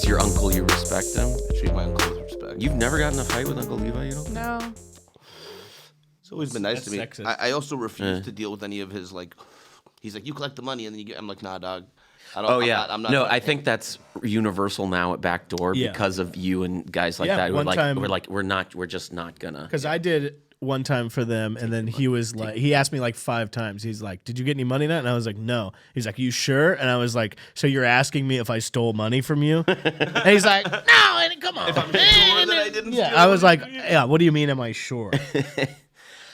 your uncle, you respect him. I treat my uncle with respect. You've never gotten in a fight with Uncle Levi, you don't? No. It's always been nice to me. Sexist. I also refuse to deal with any of his, like, he's like, you collect the money, and then you get, I'm like, nah, dog. I don't, Oh, I'm yeah. not, I'm not no, that. I think that's universal now at Backdoor Yeah. because of you and guys like Yeah, that. one time- We're just not gonna. Because I did one time for them, and then he was like, he asked me like 5 times. He's like, "Did you get any money in that?" And I was like, "No." He's like, "You sure?" And I was like, "So you're asking me if I stole money from you?" And he's like, "No, come on." If I'm sure that I didn't Yeah, steal I was it. like, "Yeah, what do you mean? Am I sure?"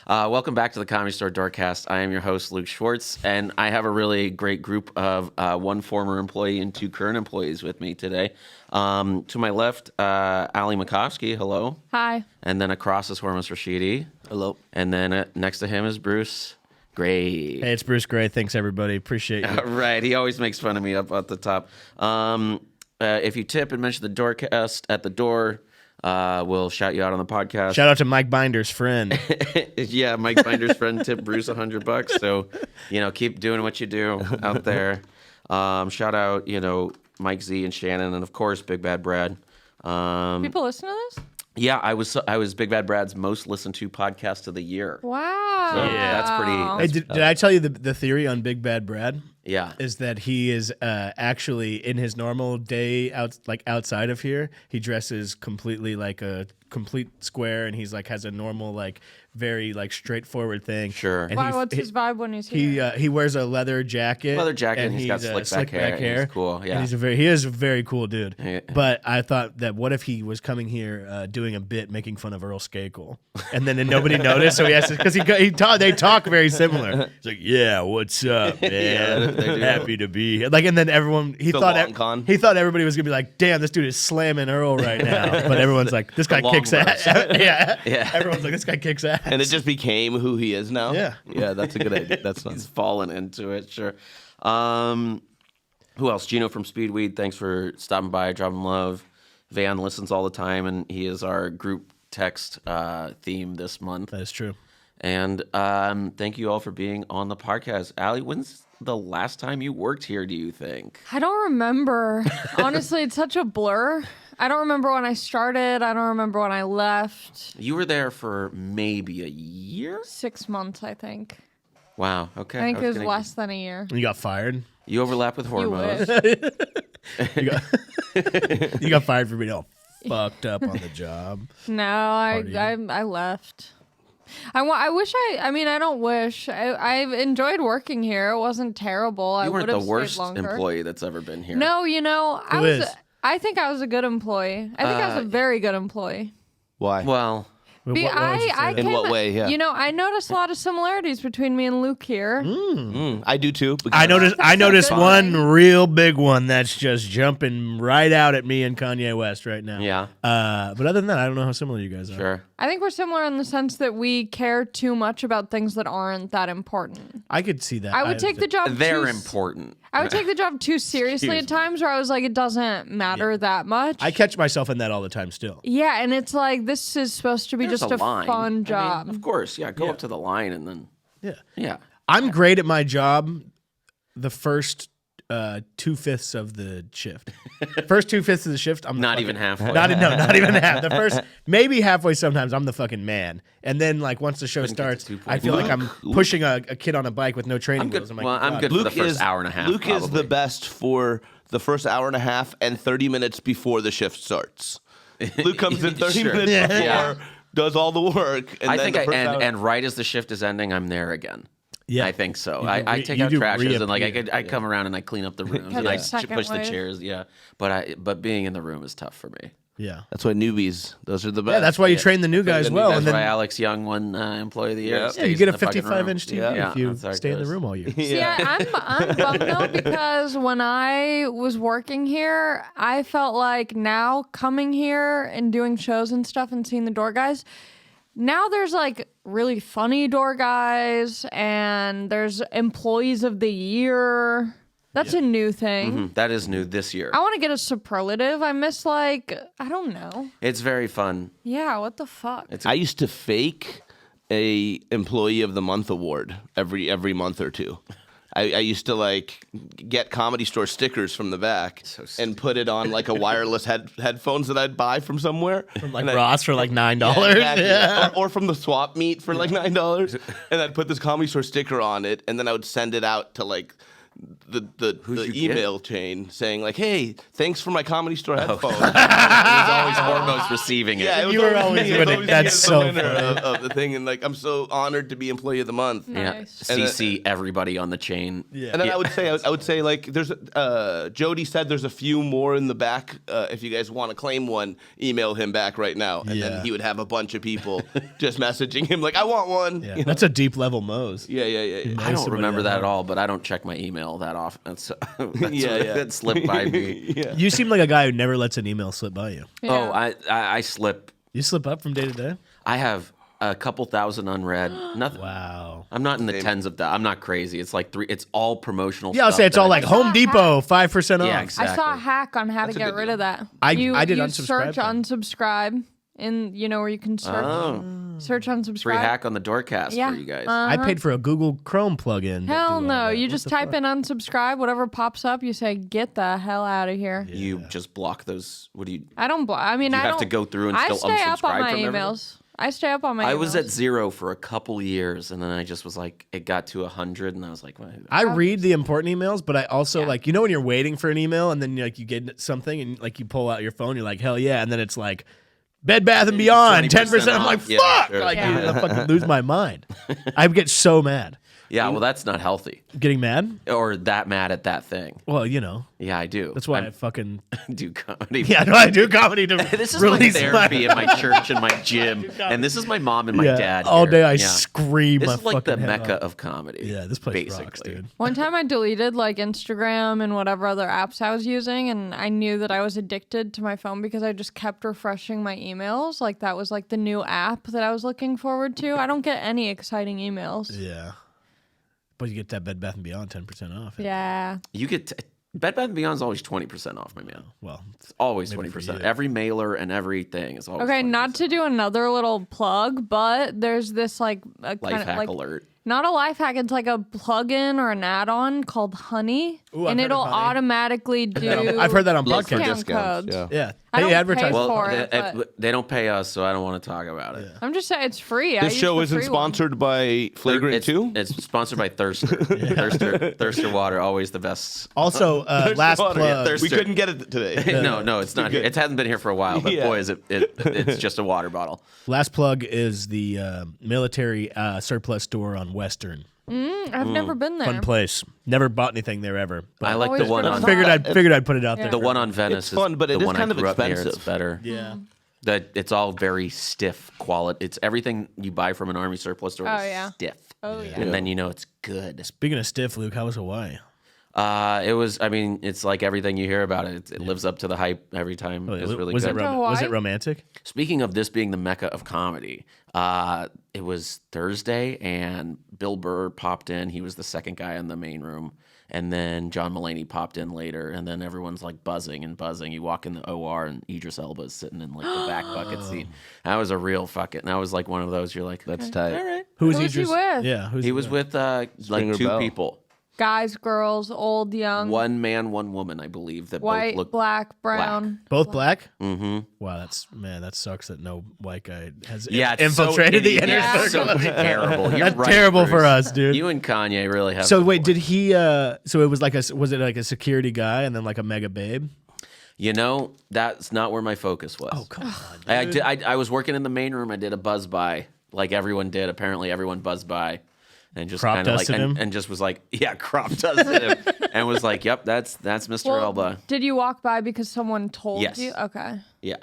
Welcome back to the Comedy Store Doorcast. I am your host, Luke Schwartz, and I have a really great group of one former employee and 2 current employees with me today. To my left, Ali Macofsky, hello. Hi. And then across is Hormoz Rashidi. Hello. And then next to him is Bruce Gray. Hey, it's Bruce Gray. Thanks, everybody. Appreciate you. Right, he always makes fun of me up at the top. If you tip and mention the Doorcast at the door, we'll shout you out on the podcast. Shout out to Mike Binder's friend. Yeah, Mike Binder's friend tipped Bruce $100. So, keep doing what you do out there. Shout out, Mike Z and Shannon, and of course, Big Bad Brad. People listen to this? Yeah, I was Big Bad Brad's most listened to podcast of the year. Wow. So that's pretty. Hey, did I tell you the theory on Big Bad Brad? Yeah. Is that he is actually in his normal day outside of here, he dresses completely like a complete square, and he's like has a normal very straightforward thing. Sure. And Why, what's his vibe when he's He here? He wears a leather jacket. and he's got slick back hair. And he's cool. Yeah. And he is a very cool dude. Yeah. But I thought that what if he was coming here doing a bit making fun of Earl Skakel, and then nobody noticed, so he has to because they talk very similar. It's like, yeah, what's up, man? they do. Happy to be here. And then everyone he The thought long con. he thought everybody was gonna be like, damn, this dude is slamming Earl right now. But everyone's like, this guy long kicks ass. Yeah. Everyone's like, this guy kicks ass. And it just became who he is now? Yeah. Yeah, that's a good idea. That's fun. He's fallen into it, sure. Who else? Gino from Speedweed, thanks for stopping by, dropping love. Van listens all the time, and he is our group text theme this month. That is true. And thank you all for being on the podcast. Ali, when's the last time you worked here, do you think? I don't remember. Honestly, it's such a blur. I don't remember when I started. I don't remember when I left. You were there for maybe a year? 6 months, I think. Wow, okay. I think it was gonna- less than a year. You got fired. You overlap with You Hormoz. wish. You got fired for being all fucked up on the job. No, I left. I wish I mean, I don't wish. I've enjoyed working here. It wasn't terrible. I You weren't would the have worst stayed longer. employee that's ever been here. No, Who is? I think I was a good employee. I think I was a very good employee. Why? Well, What would you say that? In what way? Yeah. I noticed a lot of similarities between me and Luke here. I do too. I noticed good. one real big one that's just jumping right out at me and Kanye West right now. yeah, But other than that, I don't know how similar you guys are. sure. I think we're similar in the sense that we care too much about things that aren't that important. I could see that. I would take the job They're too important. I would take the job too seriously at times where I was like, it doesn't matter that much. I catch myself in that all the time still. Yeah, and it's like, this is supposed to be There's just a line. fun I job. mean, of course, yeah. Go up to the line and then, Yeah. yeah. I'm great at my job the first 2/5 of the shift. First 2/5 of the shift, I'm Not even halfway. Not even half. The first, maybe halfway sometimes, I'm the fucking man. And then, once the show Couldn't get to starts, 2 I feel like I'm pushing a kid on a bike with no training I'm good. wheels. I'm like, Well, I'm God. good for the first hour and a half. Luke is probably. the best for the first hour and a half and 30 minutes before the shift starts. Luke comes in 30 Sure. minutes Yeah. before, Yeah. does all the work. And I then think the first hour- and right as the shift is ending, I'm there again. Yeah. I think so. You I do take you out do trashes and reappear. I come around and I clean up the rooms and I second push the wave. chairs. Yeah, but being in the room is tough for me. Yeah. That's why newbies, those are the best. Yeah, that's why you train the new guys well. That's And then why Alex Young won Employee of the Year. Yeah. stays yeah, you in get a the fucking room. 55-inch TV Yeah, if you that's how it stay in the goes. room all year. See, I'm bummed though because when I was working here, I felt like now coming here and doing shows and stuff and seeing the door guys, now there's really funny door guys and there's employees of the year. That's a new thing. Mhm, that is new this year. I want to get a superlative. I miss I don't know. It's very fun. Yeah, what the fuck? I used to fake a Employee of the Month award every month or two. I used to like get Comedy Store stickers from the back and put it on like a wireless headphones that I'd buy from somewhere. From like Ross for like $9. Exactly. Yeah. Or from the swap meet for like $9. And I'd put this Comedy Store sticker on it, and then I would send it out to like the email chain saying like, "Hey, thanks for my Comedy Store headphones." It was always Hormoz receiving it. Yeah, it was You were always me. It was winning. always That's me as the so winner funny. of the thing, and like I'm so honored to be Employee of the Month. Nice. Yeah, CC everybody on the chain. Yeah. And then I would say like there's Jody said there's a few more in the back. If you guys want to claim one, email him back right now, and Yeah. then he would have a bunch of people just messaging him like, "I want one." Yeah. You know? That's a deep level Moe's. Yeah. I don't somebody remember that that at hard. all, but I don't check my email that often. So Yeah. that slipped by me. Yeah. You seem like a guy who never lets an email slip by you. Yeah. Oh, I slip. You slip up from day to day? I have a couple thousand unread. Nothing. Wow. I'm not in the tens of thousands. I'm not crazy. It's like 3. It's all promotional. Yeah, I'll stuff say it's that all I like just- Home Depot, 5% off. Yeah, I exactly. saw a hack on how to a get good rid deal. of that. I did you unsubscribe search them. unsubscribe, and you know where you can search unsubscribe. Free hack on the Doorcast Yeah. for you guys. I paid for a Google Chrome plugin. Hell no! You just type in unsubscribe. Whatever pops up, you say, "Get the hell out of here." You just block those. What do you? I don't. I mean, You I have don't. to go through and I still stay up on unsubscribe my from everything? emails. I stay up on my. I emails. was at 0 for a couple years, and then I just was like, it got to 100, and I was like, well, I read the important emails, but I also Yeah. like, you know, when you're waiting for an email and then like you get something and like you pull out your phone, you're like, hell yeah, and then it's like Bed Bath and Beyond, 10%. I'm like, off. Yeah, fuck! sure. Like, Yeah. I fucking lose my mind. I get so mad. yeah, well, that's not healthy, Getting mad? or that mad at that thing. Well, you know, Yeah, I do. that's why I I fucking do comedy. yeah, no, I do comedy to This is my release therapy at my church and my gym, and this is my mom and my yeah, dad. all here. day I Yeah. scream This my is like the fucking head mecca off. of comedy. Yeah, this place basically. rocks, dude. One time I deleted like Instagram and whatever other apps I was using, and I knew that I was addicted to my phone because I just kept refreshing my emails. Like that was like the new app that I was looking forward to. I don't get any exciting emails. Yeah. But you get that Bed Bath and Beyond 10% off. Yeah. You get Bed Bath & Beyond's always 20% off, my man. Well, It's always Maybe for 20%. you. Every mailer and everything is always Okay, 20%. not to do another little plug, but there's this like a Life kind of hack like alert. not a life hack. It's like a plugin or an add-on called Honey, Ooh, I've and heard of it'll Honey. automatically do. I've heard that on Look for podcasts. discount codes. Yeah. I don't Hey, advertise. pay Well, for it, they don't pay us, so I don't want to talk about it. I'm just saying it's free. I This use show the isn't free one. sponsored by Flagrant It's, 2. it's sponsored by Thirster. Thirster water, always the best. Also, last Water, plug. Thirst- we couldn't get it today. No, it's not. It hasn't been here for a while, but Yeah. boy, is it's just a water bottle. Last plug is the military surplus store on Western. I've never been there. Fun place. Never bought anything there ever. But I like Always the one been on a figured I'd put it out there. the one on Venice. It's fun, but is it the is one kind I of grew up near. It's expensive. better. Yeah. That it's all very stiff quality. It's everything you buy from an army surplus store. Oh, is yeah. stiff. Oh, yeah. And then you know it's good. Speaking of stiff, Luke, how was Hawaii? It was. I mean, it's like everything you hear about it. It lives up to the hype every time. It's really was good. it To was it Hawaii? romantic? Speaking of this being the mecca of comedy, it was Thursday, and Bill Burr popped in. He was the second guy in the main room, and then John Mulaney popped in later, and then everyone's like buzzing and buzzing. You walk in the OR, and Idris Elba is sitting in like the back bucket seat. That was a real fucking. That was like one of those. You're like, That's tight. all right. Who was Who was he Idris? with? Yeah, who's He was with like Stringer two Bell. people. Guys, girls, old, young, One man, one woman, I believe, that white, both looked black, brown. both black. Mm-hmm. Wow, that sucks that no white guy has Yeah, it's infiltrated so the inner yeah, circle. so terrible. You're That's right, terrible for Bruce. us, dude. You and Kanye really have. So wait, did he? So it was like was it like a security guy and then like a mega babe? You know, that's not where my focus was. Oh come on. I was working in the main room. I did a buzz by, like everyone did. Apparently, everyone buzzed by, and just Crop kind of like, dusted him? and just was like, yeah, crop dusted him, and was like, yep, that's Mr. Well, Elba. did you walk by because someone told Yes. you? Okay. Yeah,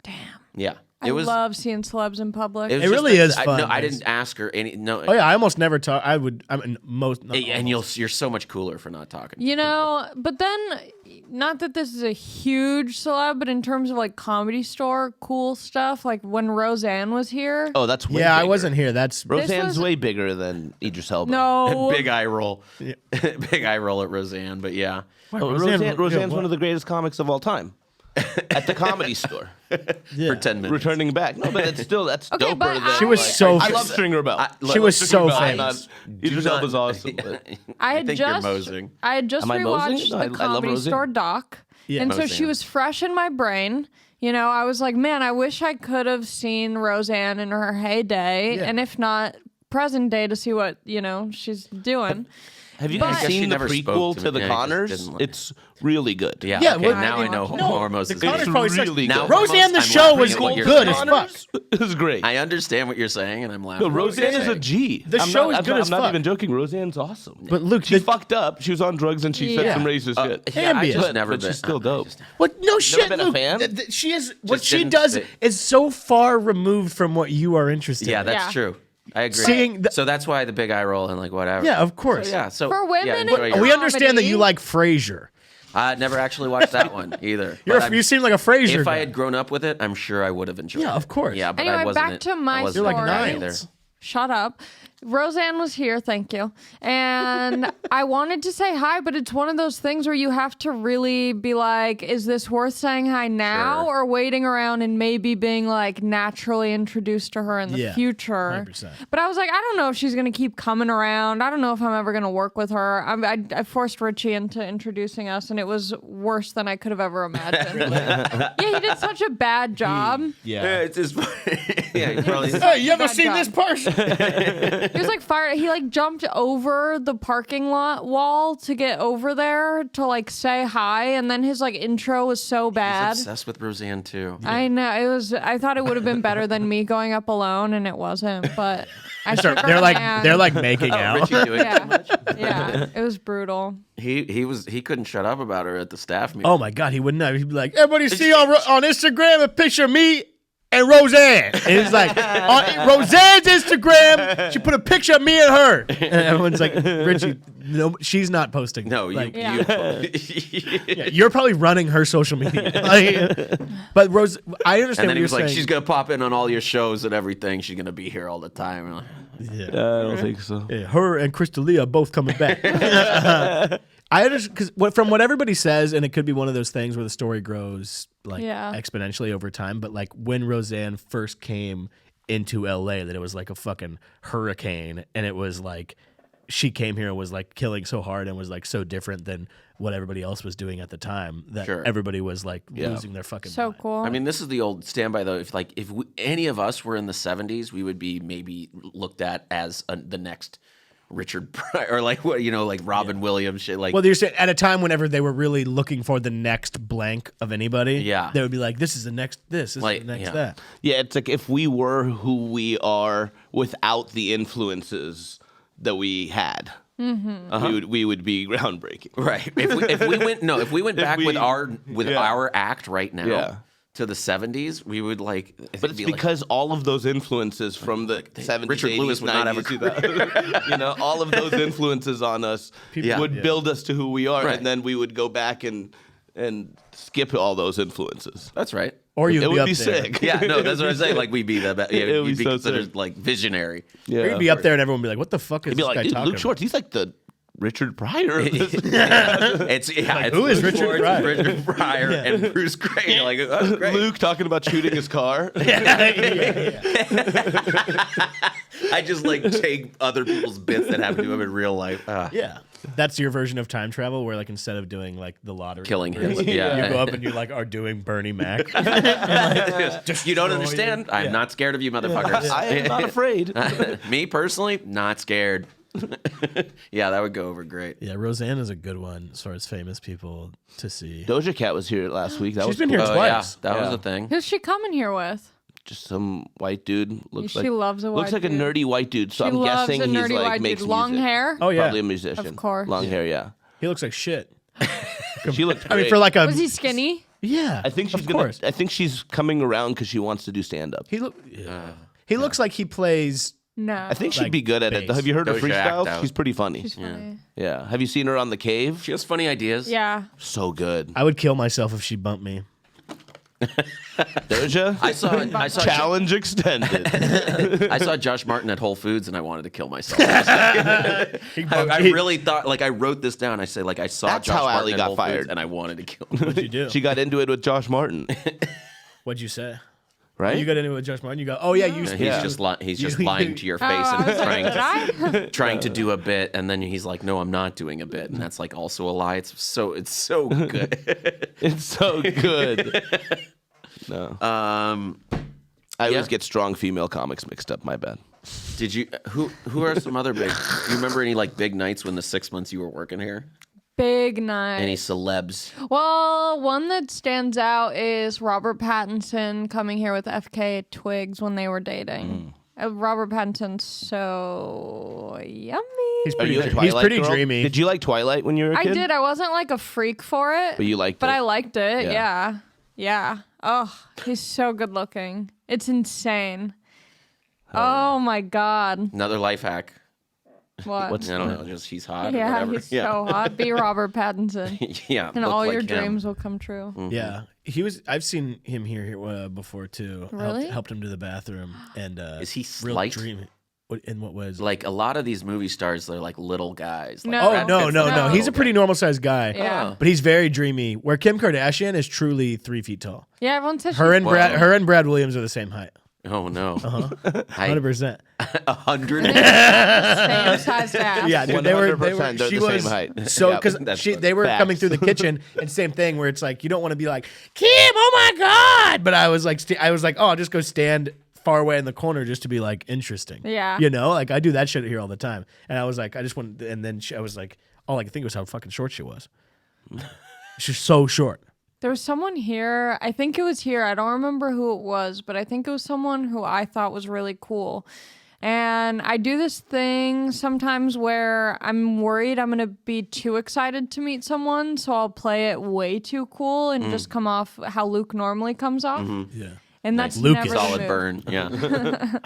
Damn. yeah. I love seeing celebs in public. was It just really like- is No, fun. I didn't ask her any. No. Oh yeah, I almost never talk. I mean, most. not And almost. you're so much cooler for not talking. You know, but then, not that this is a huge celeb, but in terms of like Comedy Store cool stuff, like when Roseanne was here. Oh, that's way Yeah, I bigger. wasn't here. That's Roseanne's was- way bigger than Idris Elba. No. Big eye roll. Big eye roll at Roseanne, but yeah. Oh, Roseanne- Roseanne's yeah, one of the greatest comics of all time. at the Comedy Store. For 10 minutes. Returning back. No, but that's Okay, doper but than... She was so I love Stringer Bell. She was so famous. Idris Elba's awesome. But I think you're mosing. I had just Am I mosing? rewatched No, I the love Comedy mosing. Store doc, Yeah. and so she Mosing. was fresh in my brain. You know, I was like, man, I wish I could have seen Roseanne in her heyday, Yeah. and if not, present day to see what she's doing. have you But- guys I guess she seen the never spoke prequel to to me. the Yeah, I just Connors? didn't like- It's really good. Yeah, Yeah, okay, well, now I know no, Hormoz the is Connors good. probably It's sucks. really Now, good. Roseanne the I'm show laughing was at what you're good saying. as fuck. It was great. I understand what you're saying, and I'm laughing. Roseanne is a G. The show is good as I'm not fuck. even joking. Roseanne's awesome. But Luke, She fucked up. She was on drugs and she said Yeah. some racist shit. Yeah, I Ambient. just never But been. she's still dope. What? No shit, been a Luke. fan? She is. What Just she didn't does fit. is so far removed from what you are interested Yeah, in. that's Yeah. true. I agree. Seeing the- so that's why the big eye roll and like whatever. Yeah, of course. So, yeah. So For women, yeah, enjoy it's- your- We understand that you Comedy. like Frasier. I never actually watched that one either. But I'm- You seem like a Frasier if guy. I had grown up with it, I'm sure I would have enjoyed it. Yeah, of course. Yeah, but Anyway, I wasn't. back to my I wasn't story. You're like that Niles. either. Shut up. Roseanne was here, thank you. And I wanted to say hi, but it's one of those things where you have to really be like, is this worth saying hi now Sure. or waiting around and maybe being like naturally introduced to her in the Yeah, future? 100%. But I was like, I don't know if she's going to keep coming around. I don't know if I'm ever going to work with her. I forced Richie into introducing us, and it was worse than I could have ever imagined. Yeah, he did such a bad job. Yeah, it's just. Yeah, he probably. Hey, you ever Bad seen job. this person? He was like fired. He like jumped over the parking lot wall to get over there to like say hi, and then his like intro was so He's bad. obsessed with Roseanne too. I know it was. I thought it would have been better than me going up alone, and it wasn't. But I shook her They're hand. like making out. Richie doing too Yeah, much. yeah. It was brutal. He couldn't shut up about her at the staff meeting. Oh my god, he wouldn't have. He'd be like, everybody see on Instagram a picture of me and Roseanne. And he's like, on Roseanne's Instagram, she put a picture of me and her. And everyone's like, Richie, no, she's not posting. No, Like, you. yeah, you're probably running her social media. Like, but Rose, I understand And then what he you're was like, saying. she's gonna pop in on all your shows and everything. She's gonna be here all the time. I'm like, Yeah. I don't think so. Yeah, her and Crystalia are both coming back. I understand because from what everybody says, and it could be one of those things where the story grows like Yeah. exponentially over time. But like when Roseanne first came into LA, that it was like a fucking hurricane, and it was like she came here and was like killing so hard and was like so different than what everybody else was doing at the time that Sure. everybody was like losing their fucking So mind. cool. I mean, this is the old standby though. If any of us were in the '70s, we would be maybe looked at as the next Richard Pryor or like what like Robin Williams shit. Like, Well, you're saying at a time whenever they were really looking for the next blank of anybody, Yeah. they would be like, "This is the next this is Like, the next yeah. that." Yeah, it's like if we were who we are without the influences that we had, we would be groundbreaking. right? If we went back we- with our act right now Yeah. to the '70s, we would like. But it's because all of those influences from the 70s, Richard 80s, Lewis would not have a 90s, all of those influences on us would build us to who we are, Right. and then we would go back and skip all those influences. That's right. Or you'd It be would up be there. sick. Yeah, no, that's what I'm saying. Like we'd be the best. Yeah, It would you'd be be so considered sick. like visionary. Yeah, You'd be up there and everyone would be like, "What the fuck is You'd be this like, guy dude, talking Luke about?" Schwartz, he's like the Richard Pryor of this. It's who is Luke Richard Schwartz, Pryor? Richard Pryor and Bruce Gray. You're like, oh, great. Luke talking about shooting his car. I just like take other people's bits that happen to him in real life. Yeah, that's your version of time travel, where like instead of doing like the lottery, Killing him. numbers, Yeah. you go up and you like are doing Bernie Mac. You don't understand? I'm not scared of you, motherfuckers. I am not afraid. Me personally, not scared. Yeah, that would go over great. Yeah, Roseanne is a good one as far as famous people to see. Doja Cat was here last week. That She's was been cool. here Oh twice. yeah, that was Yeah. a thing. Who's she coming here with? Just some white dude. Looks She like loves a looks white like dude. a nerdy white dude. So She I'm loves guessing a he's nerdy like white makes dude. Long music. hair. Oh yeah, Probably a musician. Of course. Long hair. Yeah. he looks like shit. She looked. I mean, great. for like a Was he skinny? yeah, I think she's of gonna. course. I think she's coming around because she wants to do stand up. He he looks like he plays. No. I think she'd Like be good at it. bass. Have you heard her Doja act freestyles? out. She's pretty funny. She's funny. Yeah. Have you seen her on The Cave? She has funny ideas. Yeah. So good. I would kill myself if she bumped me. Doja? I saw Challenge extended. I saw Josh Martin at Whole Foods and I wanted to kill myself. I really thought, like, I wrote this down. I say, like, I saw That's Josh how Martin Ali at got Whole fired. Foods and I wanted to kill him. What'd you do? She got into it with Josh Martin, What'd you say? right? You got into it with Josh Martin. You go, oh yeah, you. He's just lying to your face I was like, did and I? trying to do a bit, and then he's like, "No, I'm not doing a bit," and that's like also a lie. It's so good. It's so good. No. I always get strong female comics mixed up. My bad. Did you? Who are some other big? You remember any like big nights when the 6 months you were working here? Big night. Any celebs? Well, one that stands out is Robert Pattinson coming here with FK at Twigs when they were dating. Robert Pattinson's so yummy. He's Are you a pretty, Twilight he's pretty girl? dreamy. Did you like Twilight when you were a I kid? did. I wasn't like a freak for it. But you liked But it. I liked it. Yeah. Yeah. Oh, he's so good looking. It's insane. Oh my God. Another life hack. What? I don't know. Just he's hot. or Yeah, whatever. he's so hot. Be Robert Pattinson. Yeah. And look all like your him. dreams will come true. Yeah, he was. I've seen him here before too. Really? Helped him to the bathroom, and Is he real slight? dreamy. In what ways? Like a lot of these movie stars, they're like little guys. Like No. Oh Brad no, Pitt's no, like no! a He's a little pretty guy. normal sized guy. Yeah. But he's very dreamy. Where Kim Kardashian is truly 3 feet tall. Yeah, everyone says Her she's and Whoa. Brad Williams are the same height. Oh no. 100%. 100. same sized ass. Yeah, dude, they were 100% they're she the same was height. so Yep. because That's they were facts. coming through the kitchen and same thing where it's like you don't want to be like Kim, oh my God, but I was like oh I'll just go stand far away in the corner just to be like interesting. Yeah. You know, like I do that shit here all the time, and I was like I just want, and then I was like all I could think was how fucking short she was. She's so short. There was someone here. I think it was here. I don't remember who it was, but I think it was someone who I thought was really cool. And I do this thing sometimes where I'm worried I'm going to be too excited to meet someone, so I'll play it way too cool and just come off how Luke normally comes off. Yeah. And that's Luke never is the Solid move. burn. Yeah.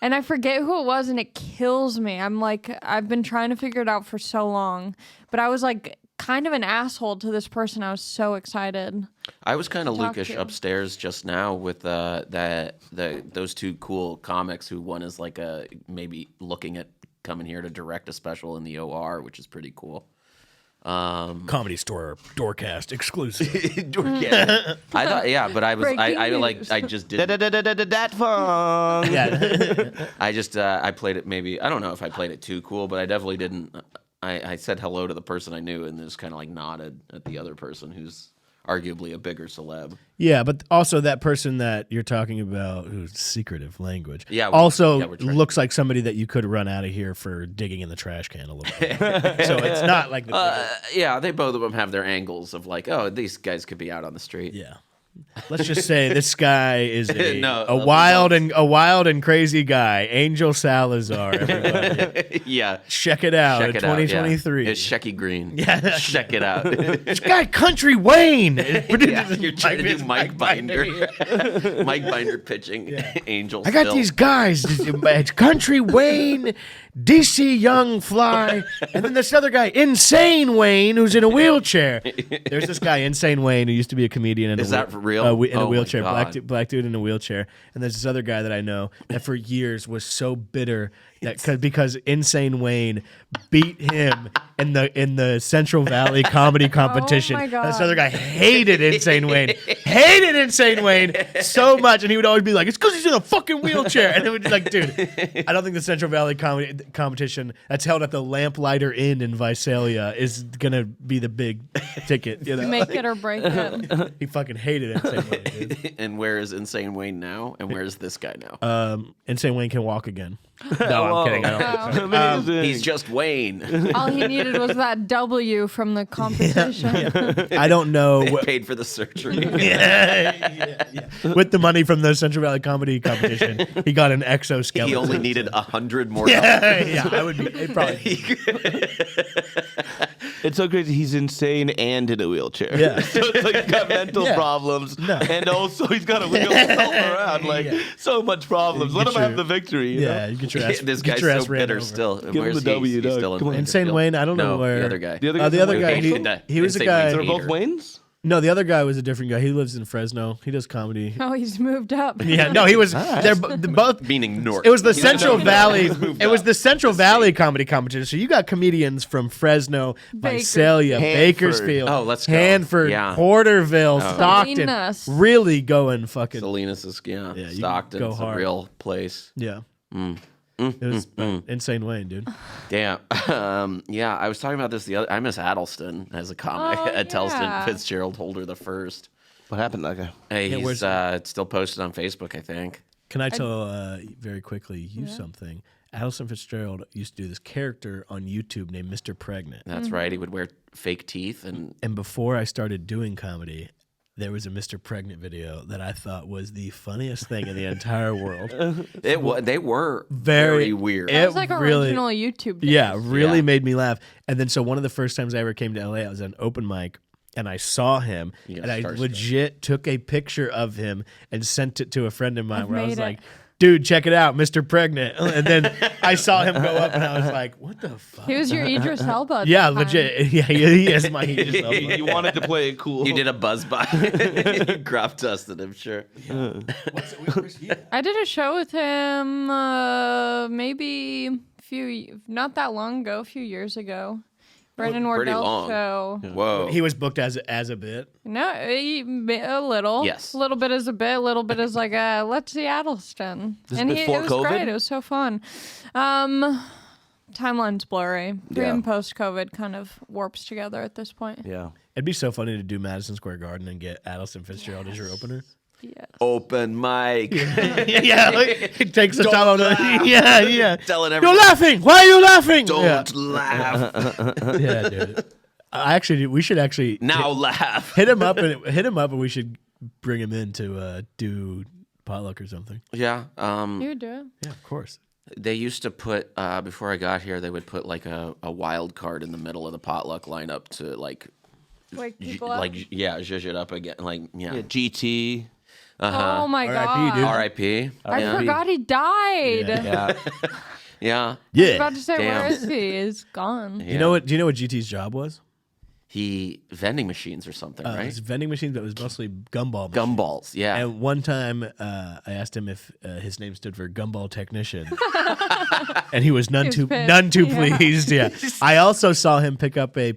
And I forget who it was, and it kills me. I'm like, I've been trying to figure it out for so long, but I was like kind of an asshole to this person. I was so excited. I was kind of Talk Lukish to. upstairs just now with those two cool comics. Who one is like maybe looking at coming here to direct a special in the OR, which is pretty cool. Comedy Store Doorcast exclusive. Yeah. I thought, yeah, but I was Breaking I like news. I just did. That fun. Yeah. I just I played it maybe I don't know if I played it too cool, but I definitely didn't. I said hello to the person I knew and just kind of like nodded at the other person who's arguably a bigger celeb. Yeah, but also that person that you're talking about, who's secretive language, Yeah, also we're trying- looks like somebody that you could run out of here for digging in the trash can a little bit. So it's not like the Yeah, they both of them have their angles of like, oh, these guys could be out on the street. yeah. Let's just say this guy is No, a wild and crazy guy, Angel Salazar. Everybody. Yeah. Check it out Check in it out, yeah. 2023. It's Shecky Green. Yeah. Check it out. This guy, Country Wayne. Yeah, you're trying to do Mike Binder. Mike Binder pitching Angel. I got still. these guys. It's Country Wayne, DC Young Fly, and then this other guy, Insane Wayne, who's in a wheelchair. There's this guy, Insane Wayne, who used to be a comedian. Is that for real? In Oh a my wheelchair, God. black dude in a wheelchair. And there's this other guy that I know that for years was so bitter that because Insane Wayne beat him in the Central Valley comedy competition. my God. This other guy hated Insane Wayne so much, and he would always be like, "It's because he's in a fucking wheelchair." And it would be like, dude, I don't think the Central Valley comedy competition that's held at the Lamplighter Inn in Visalia is gonna be the big ticket. You know, Make it or break it. he fucking hated Insane Wayne. Dude. And where is Insane Wayne now? And where is this guy now? Insane Wayne can walk again. No, I'm kidding. I don't think so. Amazing. He's just Wayne. All he needed was that W from the competition. I don't know. They paid for the surgery. With the money from the Central Valley Comedy Competition, he got an exoskeleton. He only needed 100 more. yeah, I would be. It probably. It's so crazy. He's insane and in a wheelchair. Yeah. So it's like he's got mental Yeah. problems, and also he's got to wheel himself around. Like so much problems. Let him have the victory. You know? Yeah, you get your ass. This get guy's your ass so ran bitter over. still. Give him Where's the he? W, He's Doug. still in Come on. Insane Bakersfield. Wayne. I don't know No, where. the other guy. The other The other guy. Wait, He was a Insane guy. Wayne's They're a both hater. Waynes. No, the other guy was a different guy. He lives in Fresno. He does comedy. Oh, he's moved up. Yeah, no, he was. They're both. Meaning north. It was the Central Valley. It was the Central Valley comedy competition. So you got comedians from Fresno, Visalia, Bakersfield, let's go. Hanford, Porterville, Stockton. Salinas. Really going fucking. Salinas is you Stockton's go a hard. real place. Yeah. It was insane Wayne, dude. Damn. I was talking about this I miss Addleston as a comic. Oh, Addleston yeah. Fitzgerald Holder the First. What happened to that guy? Hey, Yeah, he's still posted on Facebook, I think. Can I tell very quickly you something? Addison Fitzgerald used to do this character on YouTube named Mr. Pregnant. That's right. He would wear fake teeth And before I started doing comedy, there was a Mr. Pregnant video that I thought was the funniest thing in the entire world. they were very weird. It was like really, original YouTube days. Yeah, really made me laugh. And then so one of the first times I ever came to LA, I was at an open mic and I saw him and I legit took a picture of him and sent it to a friend of mine where I was like, dude, check it out, Mr. Pregnant. And then I saw him go up and I was like, what the fuck? He was your Idris Elba. Yeah, legit. Yeah, he is my Idris Elba. You wanted to play it cool. You did a buzz by. You crop dusted him, sure. I did a show with him maybe not that long ago, a few years ago. Brendan Pretty Wardell's long. show. Whoa. He was booked as a bit. No, a little. Yes. A little bit as a bit, a little bit as like a let's see Addleston. This and is before it was COVID? great. It was so fun. Timeline's blurry. Pre and post COVID kind of warps together at this point. Yeah. It'd be so funny to do Madison Square Garden and get Addison Fitzgerald as your opener. Yes. Open mic. Yeah, like, it takes the time on the. Yeah. Telling You're everyone, laughing. Why are you laughing? don't laugh. Yeah, dude. We should actually Now laugh. hit him up and we should bring him in to do potluck or something. Yeah. You would do it. Yeah, of course. They used to put before I got here, they would put like a wild card in the middle of the potluck lineup to like Wake people up. zhuzh it up again. Like Yeah, GT. Oh my R.I.P., dude. god. R.I.P. I forgot he died. Yeah. Yeah. I was Yeah. about to say, Damn. where is he? He's gone. Yeah. Do you know what GT's job was? He vending machines or something, It right? was vending machines, but it was mostly gumball machines. Gumballs. Yeah. And one time, I asked him if his name stood for Gumball Technician, and he was none was too pissed. Yeah. pleased. Yeah, I also saw him pick up a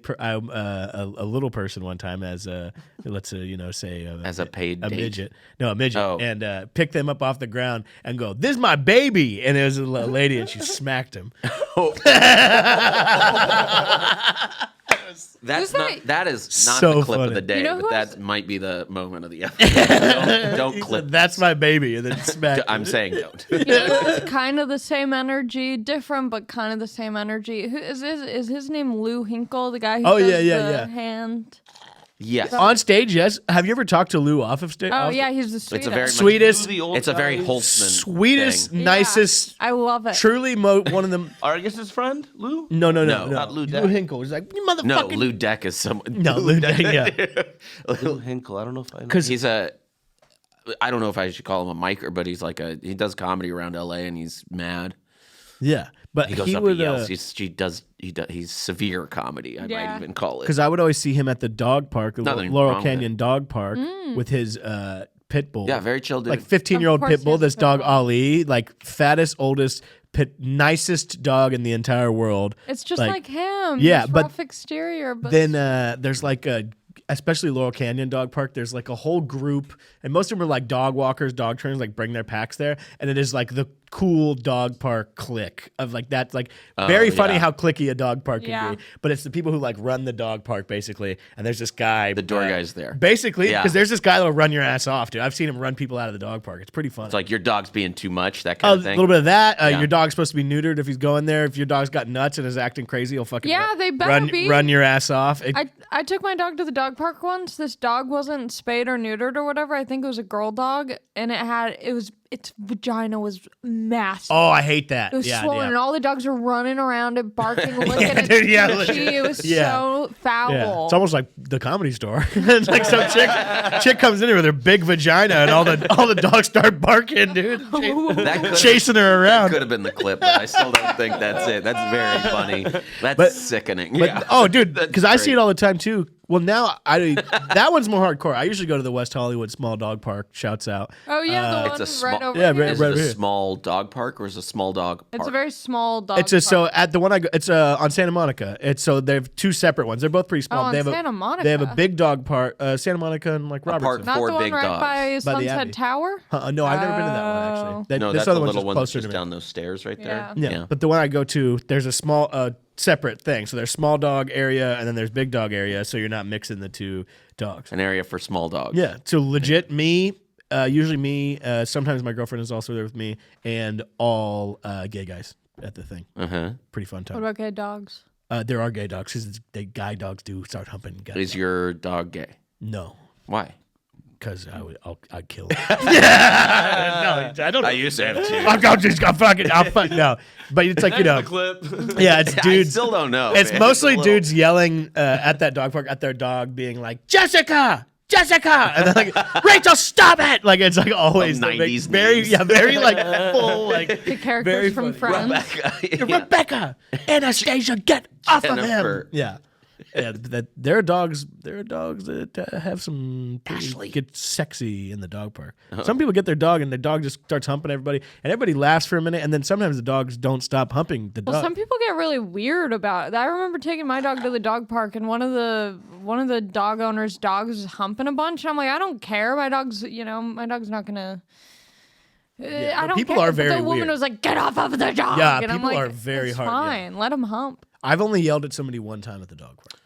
little person one time as a As a paid date. midget. No, a midget, Oh. and pick them up off the ground and go, "This is my baby," and it was a lady, and she smacked him. That is not So the clip funny. of the day, You know but who that might be the moment of the episode. Don't He clip. said, "That's my baby," and then smacked. I'm him. saying don't. You know, it's kind of the same energy, different, but kind of the same energy. Who is this? Is his name Lou Hinkle, the guy who Oh, does yeah, yeah, the yeah. hand? Yes. On stage, yes. Have you ever talked to Lou off of stage? Oh yeah, he's the sweetest. It's a very Sweetest, The old It's a very guy. Holtzman sweetest, thing. Yeah. nicest. I love it. Truly, one of them. Argus's friend, Lou? No, not Lou Deck. Hinkle. He's like, you motherfucking. No, Lou Deck is someone. No, Lou Deck. Yeah, Lou Hinkle. I don't know if I know. because He's a. I don't know if I should call him a micer, but he's like he does comedy around L.A. and he's mad. yeah, but He goes up would. and yells. He's severe comedy. I Yeah. might even call it. Because I would always see him at the dog park, the Nothing Laurel wrong with Canyon Dog Park, with his pit bull. Yeah, very chill dude. like 15-year-old Of course pit he bull. has a This pit dog bull. Ali, like fattest, oldest, nicest dog in the entire world. It's just like him. yeah, This but rough exterior, but Then there's like especially Laurel Canyon Dog Park, there's like a whole group, and most of them are like dog walkers, dog trainers, like bring their packs there, and it is like the cool dog park clique of like that's like very funny yeah. how cliquey a dog park can Yeah. be, but it's the people who like run the dog park basically, and there's this guy, the door guy's there. basically, Yeah. because there's this guy that'll run your ass off, dude. I've seen him run people out of the dog park. It's pretty fun. It's like your dog's being too much. That a kind of thing. little bit of that. Yeah. Your dog's supposed to be neutered if he's going there. If your dog's got nuts and is acting crazy, he'll fucking Yeah, they better be. run your ass off. I took my dog to the dog park once. This dog wasn't spayed or neutered or whatever. I think it was a girl dog, and its vagina was massive. Oh, I hate that. It was yeah, swollen, yeah. and all the dogs were running around it, barking, licking its dude, yeah, coochie. legit. It was Yeah. so foul. Yeah, it's almost like the Comedy Store. It's like some chick comes in here with her big vagina, and all the dogs start barking, dude, That could chasing her around. could have been the clip, but I still don't think that's it. That's very funny. That's sickening. But yeah. oh, dude, That's because I see great. it all the time too. Well, now that one's more hardcore. I usually go to the West Hollywood Small Dog Park. Shouts out. Oh yeah, the one It's a small- right over Yeah, here. right- Is right it a here. small dog park or is it a small dog park? It's a very small dog. It's just so park. at the one I go. It's on Santa Monica. It's so they have two separate ones. They're both pretty small. on they have Santa Monica. They have a big dog park. Santa Monica and like park Robertson. Not for the one big right dogs. by By the Abbey. Sunset Tower. No, I've never been to that one actually. No, this that's the other one's little just one that's closer just to me. down those stairs right there. Yeah. But the one I go to, there's a small separate thing. So there's small dog area and then there's big dog area. So you're not mixing the two dogs. An area for small dogs. Yeah. So legit me, usually me, sometimes my girlfriend is also there with me, and all gay guys at the thing. Pretty fun What time. about gay dogs? There are gay dogs because guy dogs do start humping guys. Is your dog gay? No. Why? Because I'd kill him. Yeah. No, I don't know. I used to have two. I'll fuck no. But it's like, The clip. yeah, it's I dudes. still don't know. It's man. mostly a little- dudes yelling at that dog park at their dog, being like, Jessica, and then like, Rachel, stop it! Like it's like always the 90s very names. very like full like The very characters from funny. Friends. Rebecca, Anastasia, get off of Jennifer. him! Yeah. Yeah, that there are dogs that have some get sexy in the dog park. Some people get their dog and the dog just starts humping everybody, and everybody laughs for a minute, and then sometimes the dogs don't stop humping the dog. Well, some people get really weird about it. I remember taking my dog to the dog park, and one of the dog owners' dogs was humping a bunch. And I'm like, I don't care. My dog's not gonna. I don't people care. are But very the woman weird. was like, "Get off of the dog!" Yeah, and I'm people like, are very it's hard, yeah. Fine, let him hump. I've only yelled at somebody one time at the dog park.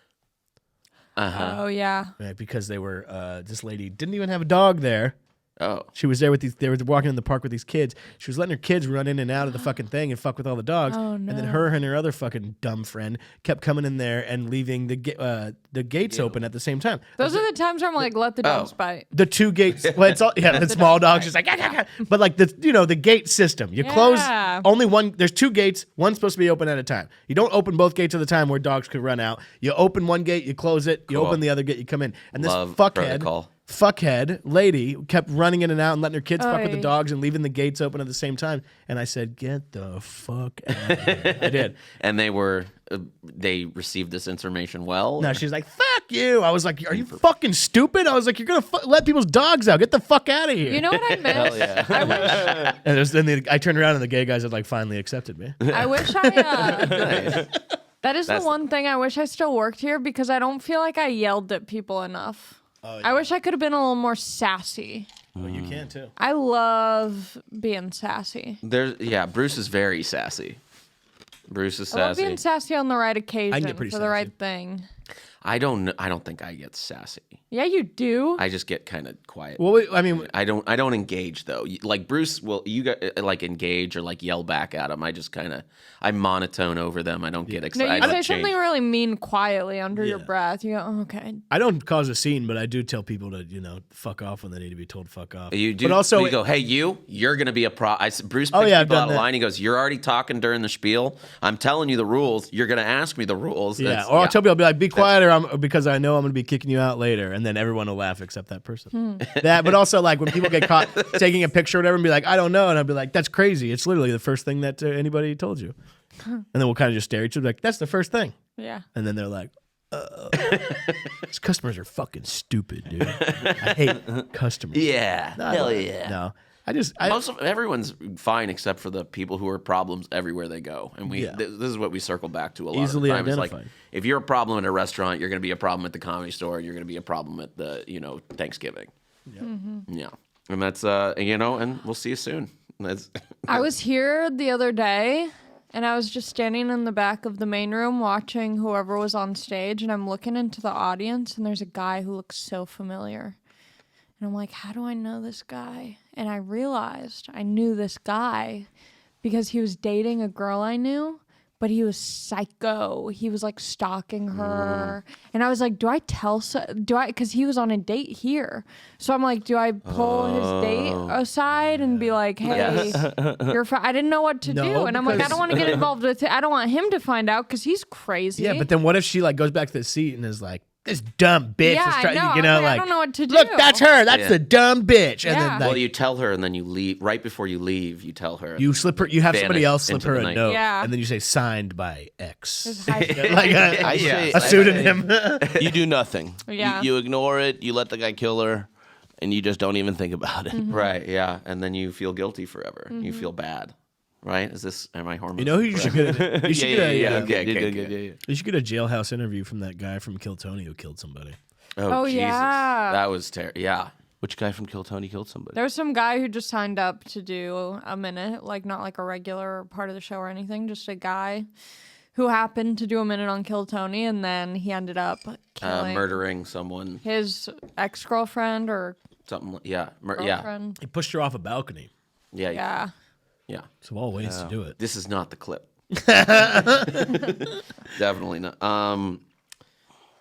Oh yeah. Right, because they were this lady didn't even have a dog there. Oh. She was there with they were walking in the park with these kids. She was letting her kids run in and out of the fucking thing and fuck with all the dogs. Oh, And then no. her and her other fucking dumb friend kept coming in there and leaving the gates open at the same time. Those are the times where I'm like, let the dogs bite. The two gates, well, it's all, yeah, the small dogs just like, but like the gate system. You close Yeah. only one. There's two gates. One's supposed to be open at a time. You don't open both gates at a time where dogs could run out. You open one gate, you close it. You Cool. open the other gate, you come in. And this Love fuckhead protocol. lady kept running in and out and letting her kids fuck with the Oy. dogs and leaving the gates open at the same time. And I said, "Get the fuck out of here." I did. And they received this information well. No, she's like, "Fuck you." I was like, "Are you fucking stupid?" I was like, "You're gonna let people's dogs out. Get the fuck out of here." You know what I miss? I wish. And then I turned around and the gay guys had like finally accepted me. I wish I. That is the one thing I wish I still worked here because I don't feel like I yelled at people enough. I wish I could have been a little more sassy. Oh, you can too. I love being sassy. Bruce is very sassy. Bruce is I love sassy. being sassy on the right occasion for pretty the sassy. right thing. I don't think I get sassy. Yeah, you do. I just get kind of quiet. Well, I mean, I don't engage though. Like Bruce will like engage or like yell back at him. I just I monotone over them. I don't get No, excited. you I say change. something really mean quietly under your Yeah. breath. You go, oh, okay. I don't cause a scene, but I do tell people to fuck off when they need to be told to fuck off. You do, but also you go, hey, you're gonna be a pro. Bruce Oh, picks yeah, I've people done out of that. line. He goes, you're already talking during the spiel. I'm telling you the rules. You're gonna ask me the rules. yeah, It's- or I'll tell people, I'll be like, "Be quiet," because I know I'm gonna be kicking you out later, and then everyone will laugh except that person. That, but also like when people get caught taking a picture or whatever, and be like, "I don't know," and I'll be like, "That's crazy. It's literally the first thing that anybody told you," and then we'll kind of just stare at each other like, "That's the first thing," Yeah. and then they're like, "These customers are fucking stupid, dude. I hate customers." Yeah, No, I hell don't- yeah. No, Everyone's fine except for the people who are problems everywhere they go, and this is what we circle back to a lot Easily of the time. It's like identified. if you're a problem at a restaurant, you're going to be a problem at the Comedy Store. You're going to be a problem at the Thanksgiving. Yeah, and that's and we'll see you soon. That's I was here the other day and I was just standing in the back of the main room watching whoever was on stage, and I'm looking into the audience and there's a guy who looks so familiar. And I'm like, how do I know this guy? And I realized I knew this guy because he was dating a girl I knew, but he was psycho. He was like stalking her. And I was like, because he was on a date here. So I'm like, do I pull his date aside and be like, hey, I didn't know what to No, do. And I'm like, I because- don't want to get involved with it. I don't want him to find out because he's crazy. yeah. But then what if she like goes back to the seat and is like, this dumb bitch. Yeah, is I trying, know. you know, I like, don't know what to do. look, that's her. That's Yeah. the dumb bitch. And Yeah. then Well, like, you tell her, and then you leave. Right before you leave, you tell her. you slip her. You have somebody vanish else slip into her the a night. note, Yeah. and then you say signed by X, Just hide it. like I say- a pseudonym. You do nothing. Yeah. You ignore it. You let the guy kill her, and you just don't even think about it. Right, yeah. And then you feel guilty forever. You feel bad. Right? Am I Hormoz? You know who you should get? You should get a, Okay, You okay, did okay. good, yeah. you should get a jailhouse interview from that guy from Kill Tony who killed somebody. Oh, Jesus. yeah. That was terrible. Yeah. Which guy from Kill Tony killed somebody? There was some guy who just signed up to do a minute, like not like a regular part of the show or anything, just a guy who happened to do a minute on Kill Tony, and then he ended up killing Murdering someone. his ex-girlfriend or Something. Yeah. Yeah. girlfriend. He pushed her off a balcony. Yeah. Yeah. Yeah. So all ways to do it. This is not the clip. Definitely not.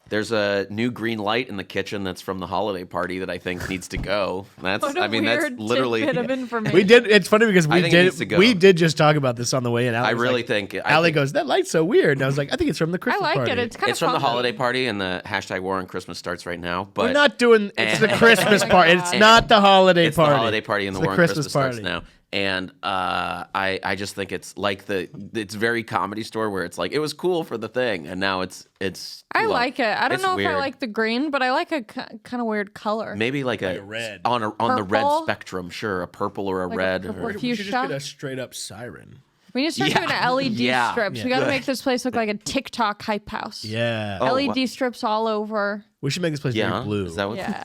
There's a new green light in the kitchen that's from the holiday party that I think needs to go. That's What a I mean weird that's literally tidbit of information. We did. It's funny because I think it needs to go. we did just talk about this on the way in. I really think Allie goes, that light's so weird, and I was like, I think it's from the I Christmas like party. it. It's kind it's of from the holiday party and the hashtag war on Christmas starts right now. But We're not doing. It's the And- Christmas Oh my party. God. It's not the holiday it's party. the holiday party and the It's war on Christmas starts now. And I just think it's like it's very Comedy Store where it's like it was cool for the thing and now it's I look, like it. I don't it's know if I weird. like the green, but I like a kind of weird color. Maybe like a red. on the red Purple? spectrum, sure, a purple or a Like a red. purple or, We should just get fuchsia. a straight up siren. We need to start doing LED Yeah. strips. We got to make this place look like a TikTok hype house. Yeah. Oh, LED strips all over. We should make this place yeah, very blue. is that what? Yeah.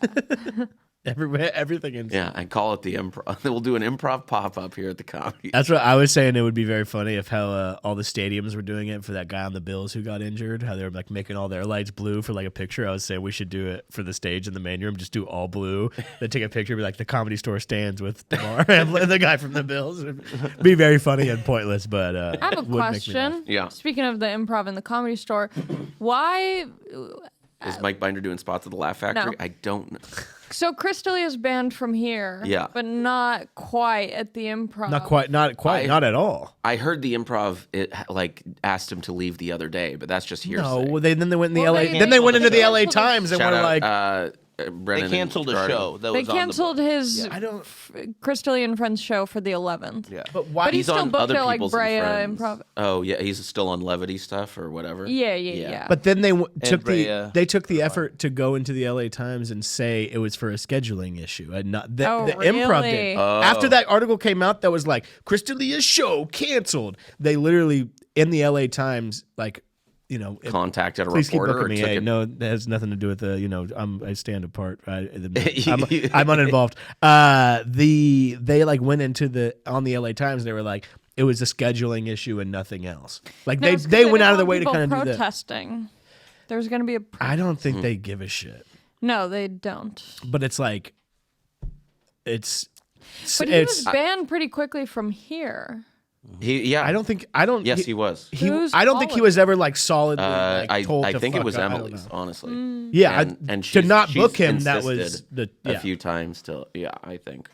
Everything in. Yeah, and call it the improv. We'll do an improv pop up here at the comedy. That's what I was saying. It would be very funny if how all the stadiums were doing it for that guy on the Bills who got injured. How they were like making all their lights blue for like a picture. I was saying we should do it for the stage in the main room. Just do all blue. Then take a picture, be like the Comedy Store stands with DeMar and the guy from the Bills. It'd be very funny and pointless, but I have a would make me laugh. question. Yeah. Speaking of the improv in the Comedy Store, why? Is Mike Binder doing spots at the Laugh Factory? No. I don't know. So Chris D'Elia is banned from here. Yeah. But not quite at the improv. Not quite, not at all. I heard the improv like asked him to leave the other day, but that's just hearsay. No, then they went in the Well, LA. they- Then they went into the LA canceled the Times and Shout were out, like, They Brennan and canceled a Gerardo. show that They was on the canceled his I don't. Chris D'Elia and Friends show for the 11th. Yeah. But why? But he's still on booked other at, like, people's Brea and Friends. Improv. Oh yeah, he's still on Levity stuff or whatever. Yeah. But then they took Brea. they took the effort to go into the LA Times and say it was for a scheduling issue, and not the Oh, improv really? did. Oh. After that article came out, that was like Chris D'Elia's show canceled. They literally in the LA Times, like Contacted a please keep reporter or booking me. took Hey, it. no, that has nothing to do with the. I stand apart. I'm uninvolved. They like went into on the LA Times. They were like, it was a scheduling issue and nothing else. Like No, it's 'cause they went don't out of their want way to people kind of do that. protesting. There's going to be a. I don't Hmm. think they give a shit. No, they don't. But it's like, it's. But he it's. was banned pretty quickly from here. Yeah, I don't think. I don't. Yes, he was. Who's I don't think he calling? was ever like solidly. Like, told I to think it fuck was up. I don't Emily's, know. honestly. Yeah, and to not she's book him, that was insisted the a few times. Yeah, I think.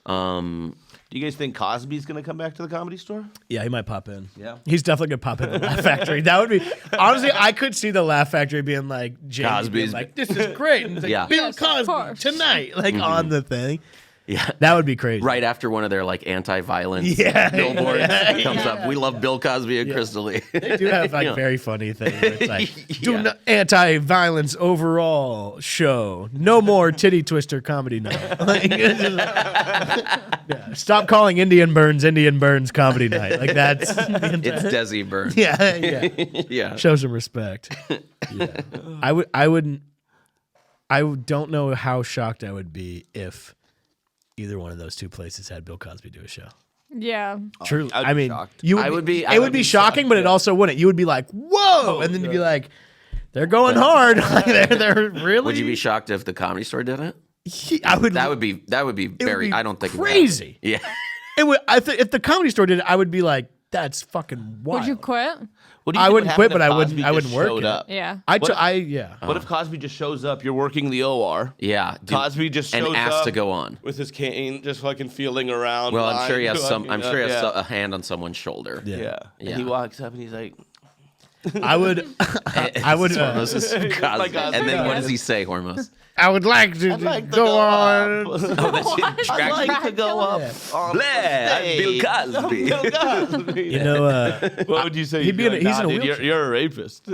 Do you guys think Cosby's gonna come back to the Comedy Store? Yeah, he might pop in. Yeah. He's definitely gonna pop in the Laugh Factory. That would be honestly, I could see the Laugh Factory being like Jamie being Cosby's- like, this is great. And it's like, Yeah. Bill Yes, of Cosby course. tonight, like on the thing. Yeah. That would be crazy. Right after one of their like anti-violence Yeah. billboards Yeah. comes up. We love Bill Cosby and Crystal Lee. They do have like Yeah. very funny things. Where it's like, do Yeah. anti-violence overall show. No more titty twister comedy night. Like, it's just- yeah. Stop calling Indian Burns comedy night. Like that's It's Desi Burns. yeah. Yeah. Show some respect. Yeah. I don't know how shocked I would be if either one of those two places had Bill Cosby do a show. Yeah. Truly, I'd I be mean, shocked. you would I would be. be- I It would would be be shocking, shocked, but it yeah. also wouldn't. You would be like, "Whoa!" and then you'd be like, "They're going hard. Like, they're really." Would you be shocked if the Comedy Store did it? I would. That would be very. be I don't think it would crazy. happen. Yeah. It would. If the Comedy Store did it, I would be like, "That's fucking wild." Would you quit? What do I think wouldn't would quit, happen but if I wouldn't- Cosby I wouldn't just work showed it. up? Yeah. Yeah. What if Cosby just shows up? You're working the OR. Yeah. dude. Cosby just shows and asked up to go on. with his cane, just fucking feeling around. Well, I'm sure he has lying, some. I'm sure he has yeah. a hand on someone's shoulder. Yeah. Yeah. And he walks up and he's like, I would. Hormoz is Cosby. Cosby. And then what does he say, Hormoz? I would like to go on. Oh, that's it. I'd like to go up on I'm Bill Cosby. Bill Cosby. You know, What would you say? he'd be in a- he's in a dude, wheelchair. you're a rapist.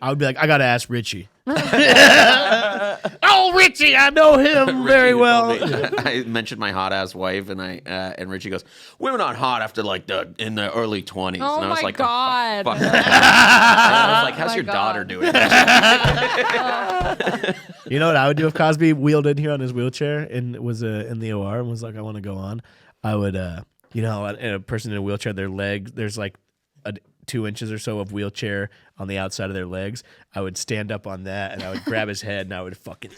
I would be like, I gotta ask Richie. Oh, Richie, I know him very well. I mentioned my hot ass wife, and and Richie goes, "Women aren't hot after like in the early 20s." Oh and I was my like, God. Oh, fuck. And I was like, "How's my your God. daughter doing?" You know what I would do if Cosby wheeled in here on his wheelchair and was in the OR and was like, I want to go on? I would, you know, a person in a wheelchair, their leg, there's like 2 inches or so of wheelchair on the outside of their legs. I would stand up on that and I would grab his head and I would fucking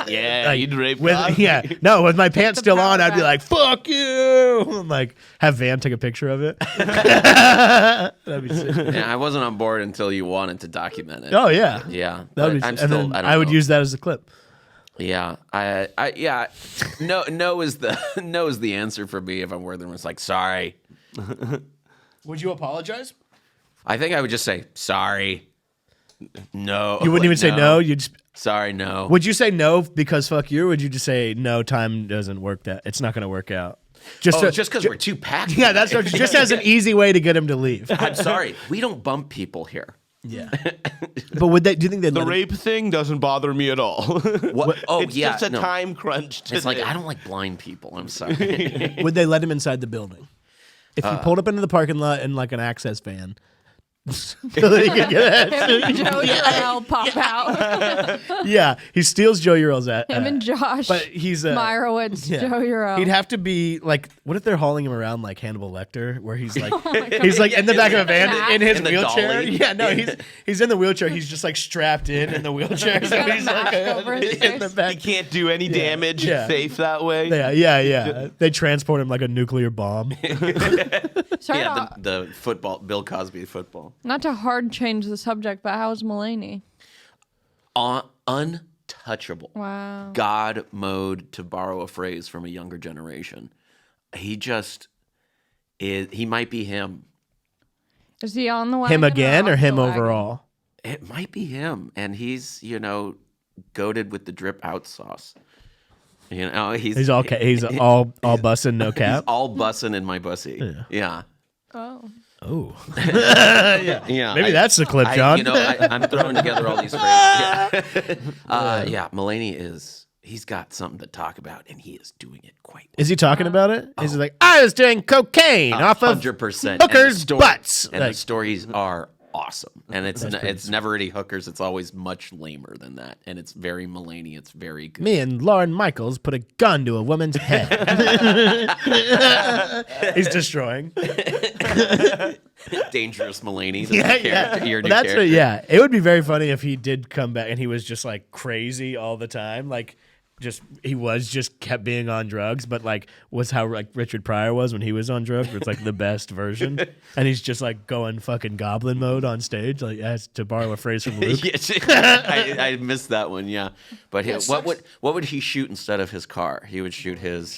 Yeah, you'd rape with Cosby. with my pants still on. I'd be power like, "Fuck you!" And like have Van take a picture of it. That'd be sick. Yeah, I wasn't on board until you wanted to document it. Oh yeah, Yeah, That'd but be, I'm and still. then I, don't I would know. use that as a clip. Yeah, yeah. No is the answer for me if I'm worth it. It's like sorry. Would you apologize? I think I would just say sorry. No, You wouldn't even say no. You'd just, Sorry, no. would you say no because fuck you, or would you just say no? Time doesn't work. That it's not going to work out. Just because we're too packed. yeah, that's what, just as an easy way to get him to leave. I'm sorry. We don't bump people here. Yeah, but would they? Do you think they'd The let him- rape thing doesn't bother me at all. What? Oh, it's yeah. just a no. time crunch. It's like today. I don't like blind people. I'm sorry. Would they let him inside the building? If you pulled up into the parking lot in like an access van. So that he could get Him and Joe Urel pop out. yeah, he steals Joe Urel's at. Him and Josh but he's Meyerowitz, yeah. Joe Urel. He'd have to be like, what if they're hauling him around like Hannibal Lecter, where he's like, God. he's like in the back of a van in his In the wheelchair. dolly. Yeah, no, he's in the wheelchair. He's just like strapped in the wheelchair, so got a he's mask like over his in the face. back. He can't do any damage Yeah. safe that way. Yeah. They transport him like a nuclear bomb. Sorry, Yeah, the football, Bill Cosby football. not to hard change the subject, but how's Mulaney? Untouchable. Wow. God mode, to borrow a phrase from a younger generation. He just is. He might be him. Is he on the wagon? Him again or off him the wagon? overall? It might be him, and he's goated with the drip out sauce. He's all bussin', no He's cap. all bussin' in my bussy. Yeah. Oh. Oh, Yeah. maybe that's the clip, John. I'm throwing together all these phrases. Yeah. Yeah. Mulaney he's got something to talk about, and he is doing it quite well. Is he talking about it? Is he like, I was doing cocaine off of 100%. hookers' butts? And Like- the stories are awesome. And it's never really hookers. It's always much lamer than that. And it's very Mulaney. It's very good. Me and Lauren Michaels put a gun to a woman's head. He's destroying. Dangerous Mulaney. Well, that's what. Yeah, it would be very funny if he did come back and he was just like crazy all the time, like. Just kept being on drugs, but like was how like Richard Pryor was when he was on drugs. Where it's like the best version, and he's just like going fucking goblin mode on stage. Like to borrow a phrase from Luke. I missed that one. Yeah, but what would he shoot instead of his car? He would shoot his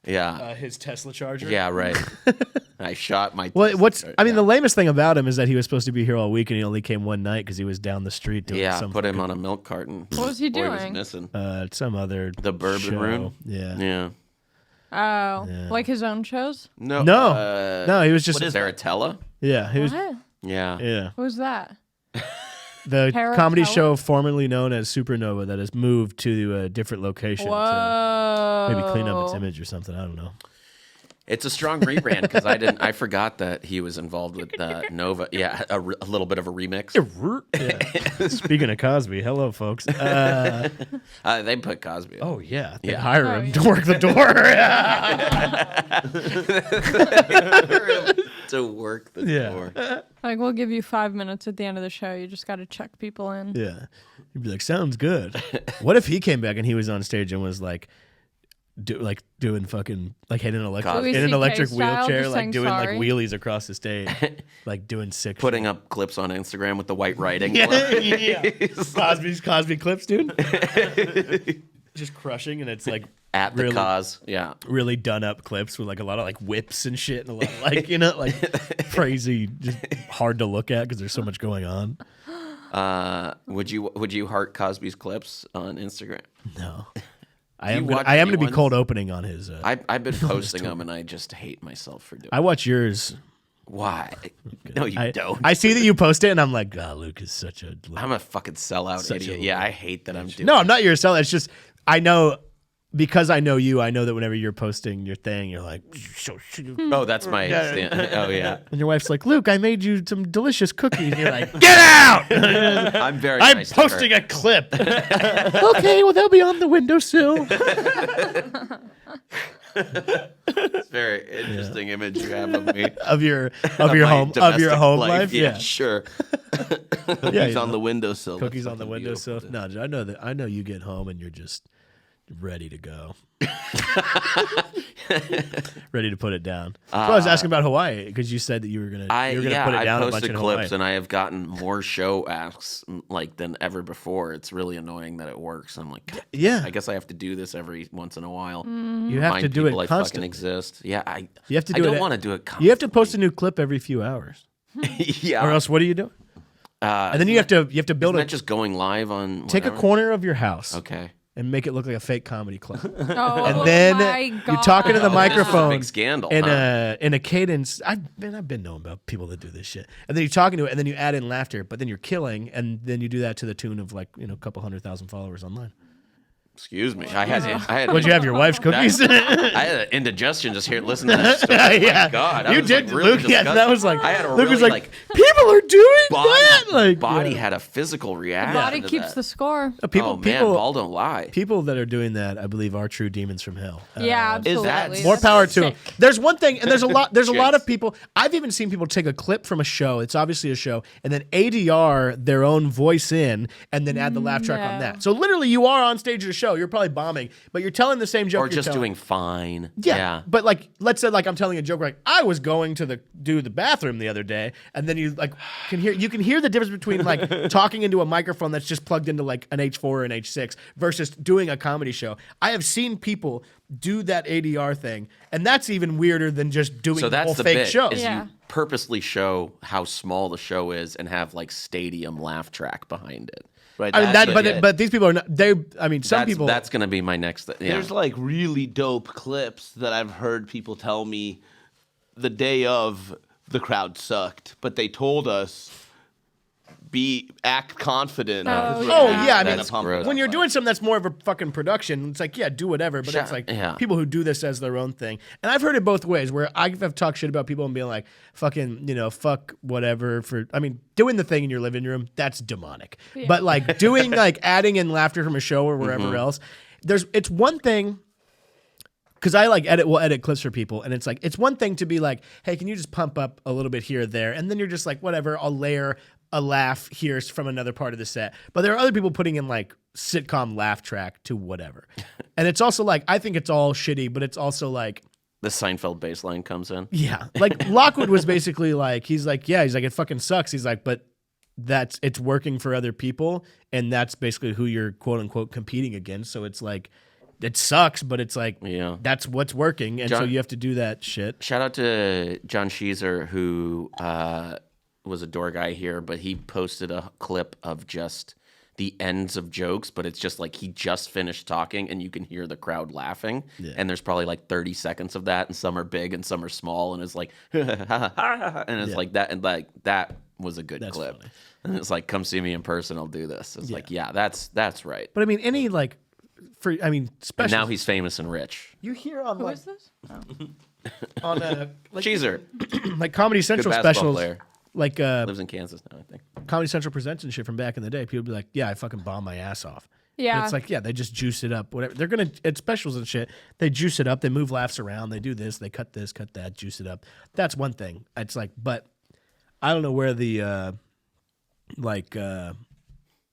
His Tesla Charger. Yeah, right. I shot my. Well, Tesla. the lamest thing about him is that he was supposed to be here all week and he only came one night because he was down the street doing Yeah, some put him on a milk carton. What was he Boy, was doing? missing. some other The Bourbon show. Room? Yeah. Yeah. Oh, like his own shows? No. No, he was just Saratella? yeah, he was What? Yeah. yeah. Who's that? The Paratella? comedy show formerly known as Supernova that has moved to a different location to Whoa. maybe clean up its image or something. I don't know. It's a strong rebrand because I forgot that he was involved with Nova. Yeah, a little bit of a remix. Yeah. Speaking of Cosby, hello folks. They put Cosby. Oh yeah, they Yeah. hire Oh, him yeah. to work the door. To work the Yeah. door. Like, we'll give you 5 minutes at the end of the show. You just got to check people in. Yeah, you'd be like, sounds good. What if he came back and he was on stage and was like, doing fucking like in an electric Louis CK style, wheelchair, just like saying doing sorry. like wheelies across the stage, like doing sick. Putting up clips on Instagram with the white writing. yeah. Cosby clips, dude. Just crushing, and it's like At the cause, yeah. really done up clips with like a lot of like whips and shit and a lot of like like crazy, just hard to look at because there's so much going on. Would you heart Cosby's clips on Instagram? No. I am going to be cold opening on his. I've been posting them and I just hate myself for doing. I watch yours. Why? No, you don't. I see that you post it and I'm like, God, Luke is such a. I'm a fucking sellout idiot. Yeah, I hate that I'm doing. No, I'm not your sellout. It's just I know. Because I know you, I know that whenever you're posting your thing, you're like, oh, that's my stand. Oh, yeah. And your wife's like, Luke, I made you some delicious cookies. And you're like, get out! I'm very nice to her. Posting a clip. Okay, well, they'll be on the windowsill. It's a very interesting image you have of me. of your home life. Yeah, sure. Cookies on the windowsill. Cookies on the windowsill. No, I know you get home and you're just ready to go. Ready to put it down. So I was asking about Hawaii because you said that you were gonna put it down a bunch posted in clips Hawaii. and I have gotten more show asks than ever before. It's really annoying that it works. I'm like, yeah, I guess I have to do this every once in a while. You have to do it like constantly. Fucking exist. Yeah, you have to do I don't want to do it constantly. You have to post a new clip every few hours. Yeah. Or else, what are you doing? And then you have to build not just going live on. Take a corner of your house. Okay. And make it look like a fake comedy club. Oh, and then you're talking to the microphone. This is a big scandal. In a cadence. I've been knowing about people that do this shit. And then you're talking to it, and then you add in laughter, but then you're killing, and then you do that to the tune of like a couple 100,000 followers online. Excuse me. I had. Would you have your wife's cookies? I had an indigestion just here listening to that story. Yeah. Oh my God. You did. Like, really Luke, yeah, that was like. I had a Luke was really, like, people are doing that. Like, body had a physical reaction. Body to keeps that. the score. Man, ball don't lie. People that are doing that, I believe, are true demons from hell. Yeah, absolutely. that More power to them. Sick. There's one thing, and there's a lot of people. I've even seen people take a clip from a show. It's obviously a show, and then ADR their own voice in, and then add the laugh track on No. that. So literally, you are on stage at a show. You're probably bombing, but you're telling the same joke. Or just doing fine. Yeah. But like, let's say like I'm telling a joke like I was going to do the bathroom the other day, and then you like can hear the difference between like talking into a microphone that's just plugged into like an H4 or an H6 versus doing a comedy show. I have seen people do that ADR thing, and that's even weirder than just doing So that's whole the fake bit. show. Is Yeah. you purposely show how small the show is and have like stadium laugh track behind it. Right. I mean that's it. but these people are not. Some people. That's gonna be my next. Yeah. There's like really dope clips that I've heard people tell me the day of the crowd sucked, but they told us act confident. Oh, yeah, I mean, That's gross. when you're doing something that's more of a fucking production, it's like, yeah, do whatever. But it's like people who do this as their own thing. And I've heard it both ways, where I've talked shit about people and being like, fucking, fuck whatever. Doing the thing in your living room, that's demonic. Yeah. But like doing like adding in laughter from a show or wherever else, it's one thing. Because I will edit clips for people, and it's like it's one thing to be like, hey, can you just pump up a little bit here or there, and then you're just like, whatever, I'll layer a laugh here from another part of the set. But there are other people putting in like sitcom laugh track to whatever, and it's also like I think it's all shitty, but it's also like the Seinfeld baseline comes in. yeah, like Lockwood was basically like he's like it fucking sucks. He's like, but it's working for other people, and that's basically who you're quote unquote competing against. So it's like. It sucks, but it's like that's what's working, and so you have to do that shit. Shout out to John Sheezer, who was a door guy here, but he posted a clip of just the ends of jokes, but it's just like he just finished talking, and you can hear the crowd laughing, and there's probably like 30 seconds of that, and some are big and some are small, and it's like, and it's like that, and like that was a good clip. Funny. And it's like, come see me in person, I'll do this. It's like, that's right. But I mean, any like. And Special. now he's famous and rich. You hear on Who is this? on Cheezer, like Comedy Central good basketball specials, player. like Lives in Kansas now, I think. Comedy Central presents and shit from back in the day. People be like, "Yeah, I fucking bomb my ass off." Yeah. And it's like, yeah, they just juice it up. Whatever they're gonna, it's specials and shit. They juice it up. They move laughs around. They do this. They cut this, cut that, juice it up. That's one thing. It's like, but I don't know where the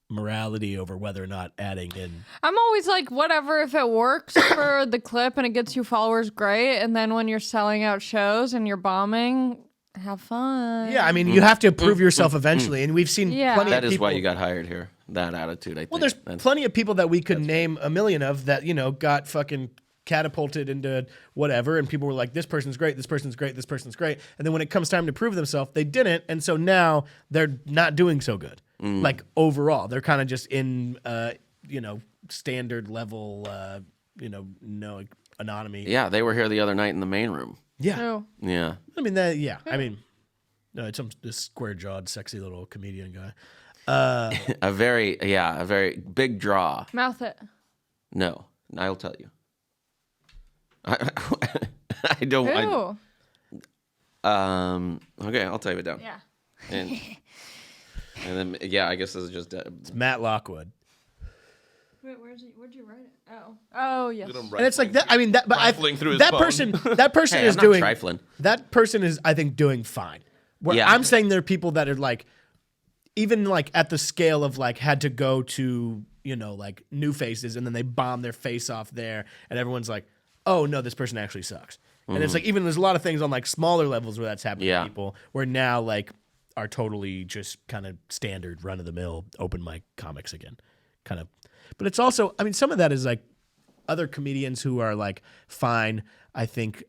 morality over whether or not adding in. I'm always like, whatever, if it works for the clip and it gets you followers, great. And then when you're selling out shows and you're bombing, have fun. Yeah, I mean, you have to prove yourself eventually, and we've seen plenty That of is people. why you got hired here. That attitude, I think. Well, there's plenty of people that we could name a million of that, got fucking catapulted into whatever, and people were like, this person's great, this person's great, this person's great. And then when it comes time to prove themselves, they didn't. And so now they're not doing so good. Like overall, they're kind of just in, standard level, no anatomy. Yeah, they were here the other night in the main room. Yeah. Oh. Yeah. I mean, no, it's this square-jawed, sexy little comedian guy. A very big draw. Mouth it. No, I'll tell you. I don't. Who? Okay, I'll type it down. Yeah. And then I guess this is just. It's Matt Lockwood. Wait, where'd you write it? Oh, yes. And it's like that. I mean, that. But Rifling through his that phone. person Hey, is I'm not doing. trifling. That person is, I think, doing fine. Where Yeah. I'm saying there are people that are like, even like at the scale of like had to go to like New Faces and then they bomb their face off there, and everyone's like, oh no, this person actually sucks. And it's like even there's a lot of things on like smaller levels where that's happening to people where now like are totally just kind of standard run of the mill open mic comics again, kind of. But it's also, I mean, some of that is like other comedians who are like fine, I think,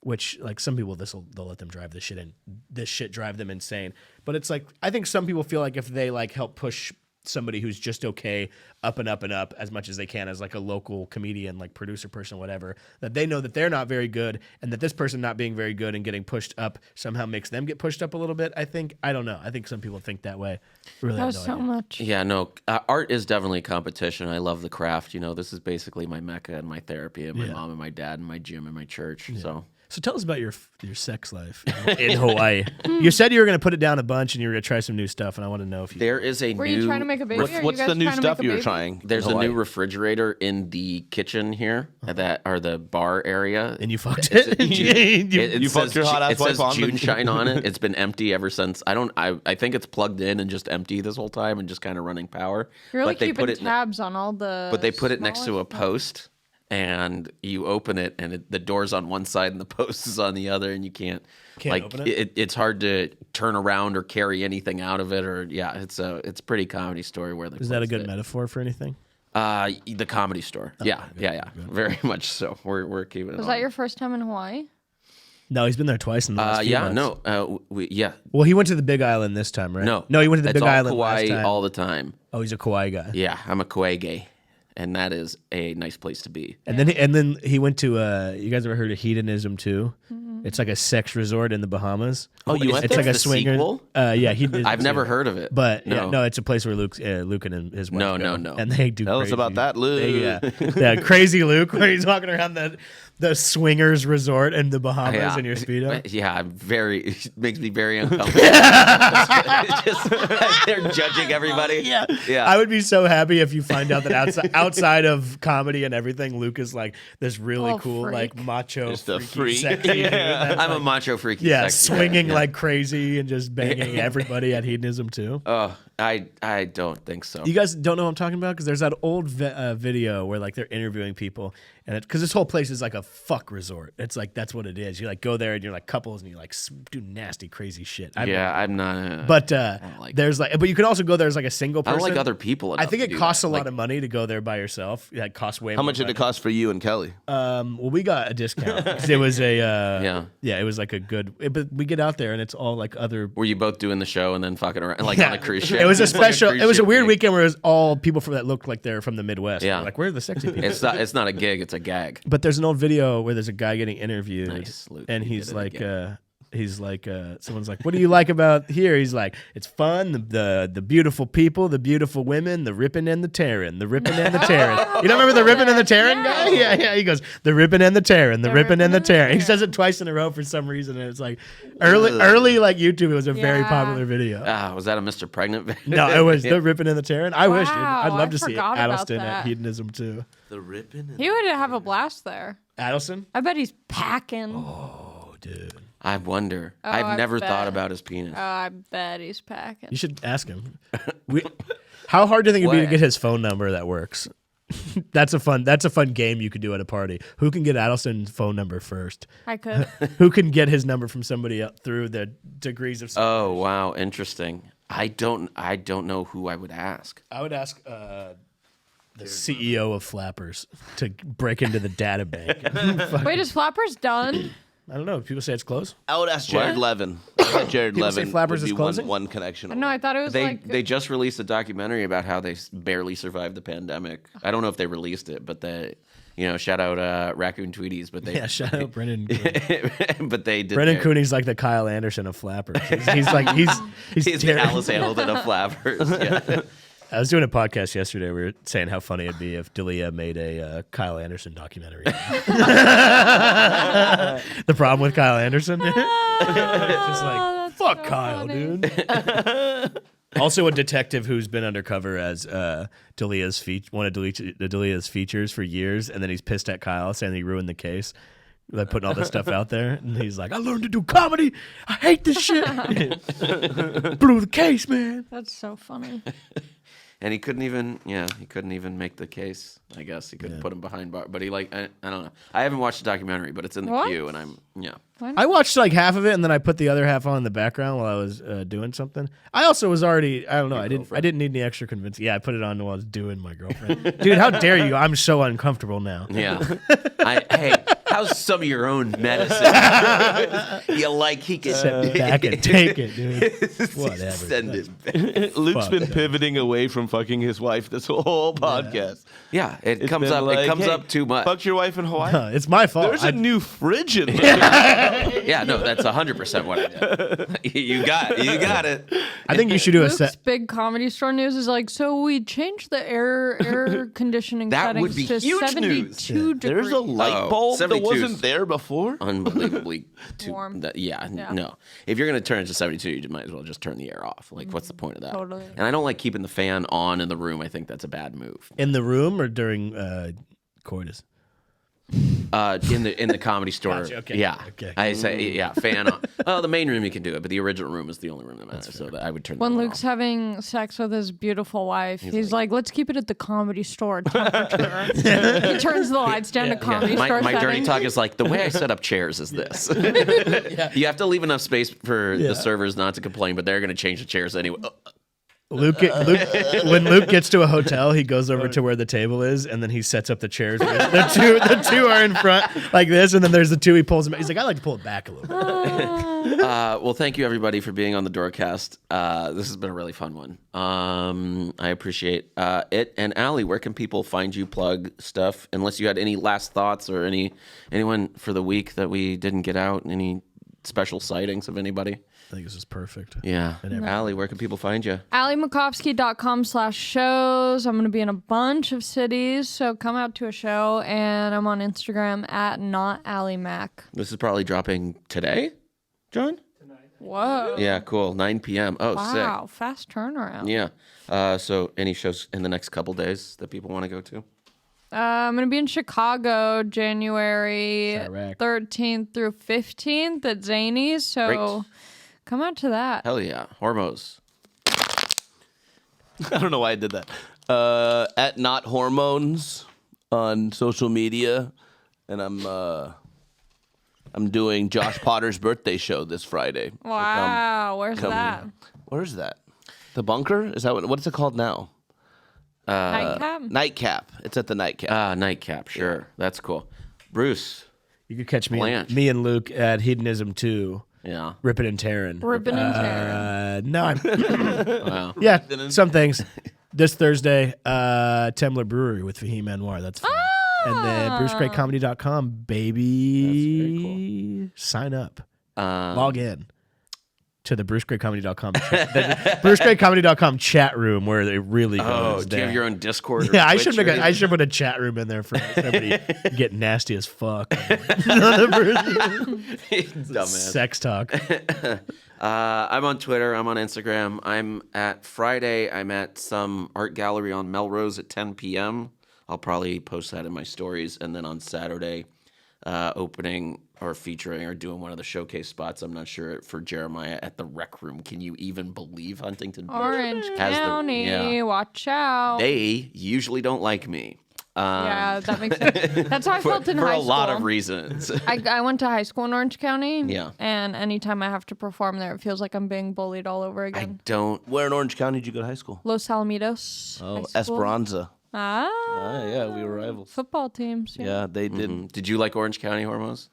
which like some people they'll let them drive this shit and this shit drive them insane. But it's like I think some people feel like if they like help push somebody who's just okay up and up and up as much as they can as like a local comedian, like producer person, whatever, that they know that they're not very good and that this person not being very good and getting pushed up somehow makes them get pushed up a little bit. I don't know. I think some people think that way. Really, That was have so no idea. much. Yeah, no, art is definitely a competition. I love the craft. This is basically my mecca and my therapy and my mom and my dad and my gym and my church. So So tell us about your sex life in Hawaii. You said you were going to put it down a bunch and you were going to try some new stuff, and I want to know if you. there is a Were new. you trying to make a baby? Are you What's guys the new trying to stuff make a you were baby? trying? There's in a new Hawaii? refrigerator in the kitchen here or the bar area. And you fucked It's it. a June- You- You fucked says your hot ass It says wife on the- June shine on it. It's been empty ever since. I think it's plugged in and just empty this whole time and just kind of running power. You're really But they keeping put it. tabs on all the. But they put it next to smaller a post, and you open it, and the door's on one side and the post is on the other, and you can't like open it? it's hard to turn around or carry anything out of it, or it's a pretty comedy story where they Is that a placed good it. metaphor for anything? The comedy store, yeah, very much so. We're keeping it. Was on. that your first time in Hawaii? No, he's been there twice in the last few Yeah, months. no, yeah, Well, he went to the Big Island this time, right? no, he went to the It's Big all Island Kauai last time. all the time. Oh, he's a Kauai guy. Yeah, I'm a Kauai gay, and that is a nice place to be. And then he went to you guys ever heard of Hedonism too? It's like a sex resort in the Bahamas. Oh, you went It's there? like a The swinger. sequel? Yeah, Hedonism. I've never heard of it, But no. no, it's a place where Luke and his wife No, go. no. And they do. Tell us crazy- about that, Luke. Yeah, crazy Luke, where he's walking around the swingers resort in the Bahamas in your speedo. Yeah, it makes me very uncomfortable. Just they're judging everybody. Yeah. I would be so happy if you find out that outside of comedy and everything, Luke is like this really Oh, cool, freak. like macho, Just a freaky, freak. sexy dude that's I'm a like- macho freaky. yeah, sexy guy. swinging Yeah. like crazy and just banging everybody at Hedonism too. Oh, I don't think so. You guys don't know what I'm talking about because there's that old video where like they're interviewing people, and because this whole place is like a fuck resort. It's like that's what it is. You like go there and you're like couples and you like do nasty crazy shit. I'm not. But like there's like, but you can also go there as like a single I person. don't like other people. I think enough to it do costs that. a lot Like, of money to go there by yourself. Yeah, it costs way. How more much did it money. cost for you and Kelly? Well, we got a discount 'cause it was a Yeah. it was like a good. But we get out there and it's all like other. Were you both doing the show and then fucking around like Yeah. on a cruise ship? It was a It's like special. cruise It was a ship weird gig. weekend where it was all people that looked like they're from the Midwest. Yeah. We're like, where are the sexy people? It's not a gig. It's a gag. But there's an old video where there's a guy getting interviewed, Nice, Luke. and You he's did it like, again. someone's like, "What do you like about here?" He's like, "It's fun, the beautiful people, the beautiful women, the ripping and the tearing, the ripping and the tearing." You don't remember the ripping and the tearing guy? Yeah. He goes, "The ripping and the tearing, the ripping and the tearing." He says it twice in a row for some reason, and it's like early like YouTube. It was a very Yeah. popular video. Was that a Mr. Pregnant video? No, it was the ripping and the tearing. I wish, dude. I'd Wow, love I to see it. forgot about Addleston at that. Hedonism too. The ripping. He would have a blast there. Addleston? I bet he's packing. Oh, dude. I wonder. Oh, I've I never bet. thought about his penis. Oh, I bet he's packing. You should ask him. How hard do you think it'd be to What? get his phone number that works? That's a fun game you could do at a party. Who can get Addleston's phone number first? I could. Who can get his number from somebody up through the degrees of? Oh wow, interesting. I don't know who I would ask. I would ask. The CEO of Flappers to break into the data bank. Wait, is Flappers done? I don't know. People say it's closed. I would ask Jared What? Levin. I bet Jared People say Levin Flappers would is be closing? one connection. No, I thought it was They just released a documentary about how they barely survived the pandemic. I don't know if they released it, but shout out Raccoon Tweeties, but they Shout out Brendan. but they did. Brendan Cooney's like the Kyle Anderson of Flappers. He's like he's He's the Alice Hamilton of Flappers. Yeah. I was doing a podcast yesterday. We were saying how funny it'd be if D'Elia made a Kyle Anderson documentary. The problem with Kyle Anderson, dude. Just like fuck so Kyle, funny. dude. Also, a detective who's been undercover as D'Elia's one of D'Elia's features for years, and then he's pissed at Kyle saying he ruined the case. Like putting all this stuff out there, and he's like, "I learned to do comedy. I hate this shit." Blew the case, man. That's so funny. And he couldn't even make the case. I guess he couldn't put him behind bar. But I don't know. I haven't watched the documentary, but it's in the What? queue, and I watched like half of it, and then I put the other half on in the background while I was doing something. I also was already, I don't know, I didn't need any extra convincing. Yeah, I put it on while I was doing my girlfriend. Dude, how dare you? I'm so uncomfortable now. Yeah. Hey, how's some of your own medicine? You like he can Sit back and take it, dude. Whatever. send it back. Luke's Fuck been that. pivoting away from fucking his wife this whole podcast. Yeah, it It's comes been up. like, It comes hey, up too much. Fuck your wife in Hawaii. It's my fault. There's a new fridge in there. Yeah, no, that's 100% what I did. You got it. I think you should do a Luke's set. big comedy store news is like, so we changed the air conditioning That settings would be to huge 72 news. degrees. There's a light Oh, bulb that 72 's wasn't there before. Unbelievably Warm. Yeah, Yeah. no. If you're gonna turn it to 72, you might as well just turn the air off. Like, what's the point of that? Totally. And I don't like keeping the fan on in the room. I think that's a bad move. In the room or during coitus? In the comedy store. Gotcha, okay, Yeah. okay. I say fan on. Oh, the main room you can do it, but the original room is the only room that matters. So I would turn. When that one Luke's off. having sex with his beautiful wife, he's like, let's keep it at the comedy store temperature. He turns the lights down to comedy My store dirty settings. talk is like, the way I set up chairs is this. You have to leave enough space for the servers not to complain, but they're going to change the chairs anyway. When Luke gets to a hotel, he goes over to where the table is, and then he sets up the chairs. The two are in front like this, and then there's the two. He pulls them. He's like, I like to pull it back a little bit. Well, thank you everybody for being on the Doorcast. This has been a really fun one. I appreciate it. And Ali, where can people find you, plug stuff? Unless you had any last thoughts or anyone for the week that we didn't get out, any special sightings of anybody? I think this is perfect. Yeah. Ali, where can people find you? AliMacofsky.com/shows. I'm going to be in a bunch of cities, so come out to a show. And I'm on Instagram at @NotAliMac. This is probably dropping today, John? Whoa. Yeah, cool. 9 p.m. Oh, Wow, fast turnaround. sick. Yeah. So any shows in the next couple days that people want to go to? I'm going to be in Chicago January Chirac. 13th through 15th at Zany's, so Great. come out to that. Hell yeah. Hormoz. I don't know why I did that. At Not Hormones on social media, and I'm doing Josh Potter's birthday show this Friday. Wow, where's come- that? Where's that? The Bunker? Is that what's it called now? Nightcap? Nightcap. It's at the Nightcap. Nightcap, sure. That's cool. Bruce. You could catch Blanche. me and Luke at Hedonism 2, Yeah. ripping and tearing. Ripping and tearing. No, I'm Wow. yeah, some things. This Thursday, Temler Brewery with Fahim Anwar. That's fun. And then BruceGrayComedy.com, baby. Sign up. Log in to the BruceGrayComedy.com the BruceGrayComedy.com chat room where it really goes Oh, do you down. have your own Discord? Or Yeah, I Twitch should or I should put a chat room in there for somebody get nasty as fuck. Dumbass. Sex talk. I'm on Twitter. I'm on Instagram. I'm at Friday. I'm at some art gallery on Melrose at 10 p.m. I'll probably post that in my stories. And then on Saturday, opening or featuring or doing one of the showcase spots. I'm not sure for Jeremiah at the Rec Room. Can you even believe Huntington Beach Orange has County, yeah. watch out. They usually don't like me. Yeah, that makes sense. That's how I felt in for high a school. lot of reasons. I went to high school in Orange County. Yeah. And anytime I have to perform there, it feels like I'm being bullied all over I again. don't. Where in Orange County did you go to high school? Los Alamitos. Oh, High School. Esperanza. Yeah, we were rivals. Football teams. Yeah, they did. Did you like Orange County Hormoz?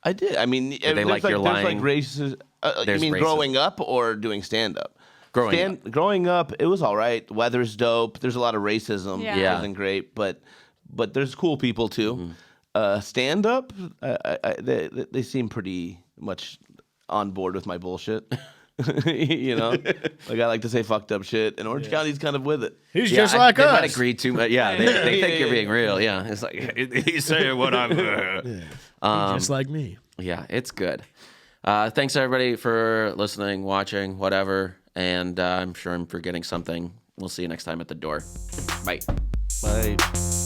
I did. I mean, they like your there's lying? like races. You There's mean racism. growing up or doing stand up? Growing up, it was all right. Weather's dope. There's a lot of racism. Yeah. Yeah. It wasn't great, but there's cool people too. Stand up, they seem pretty much on board with my bullshit. You know, like I like to say fucked up shit, and Orange County's kind of with it. He's just like they us. might agree too much. Yeah, they think you're being real. Yeah, it's like he's saying what I'm. Just like me. Yeah, it's good. Thanks everybody for listening, watching, whatever, and I'm sure I'm forgetting something. We'll see you next time at the door. Bye. Bye.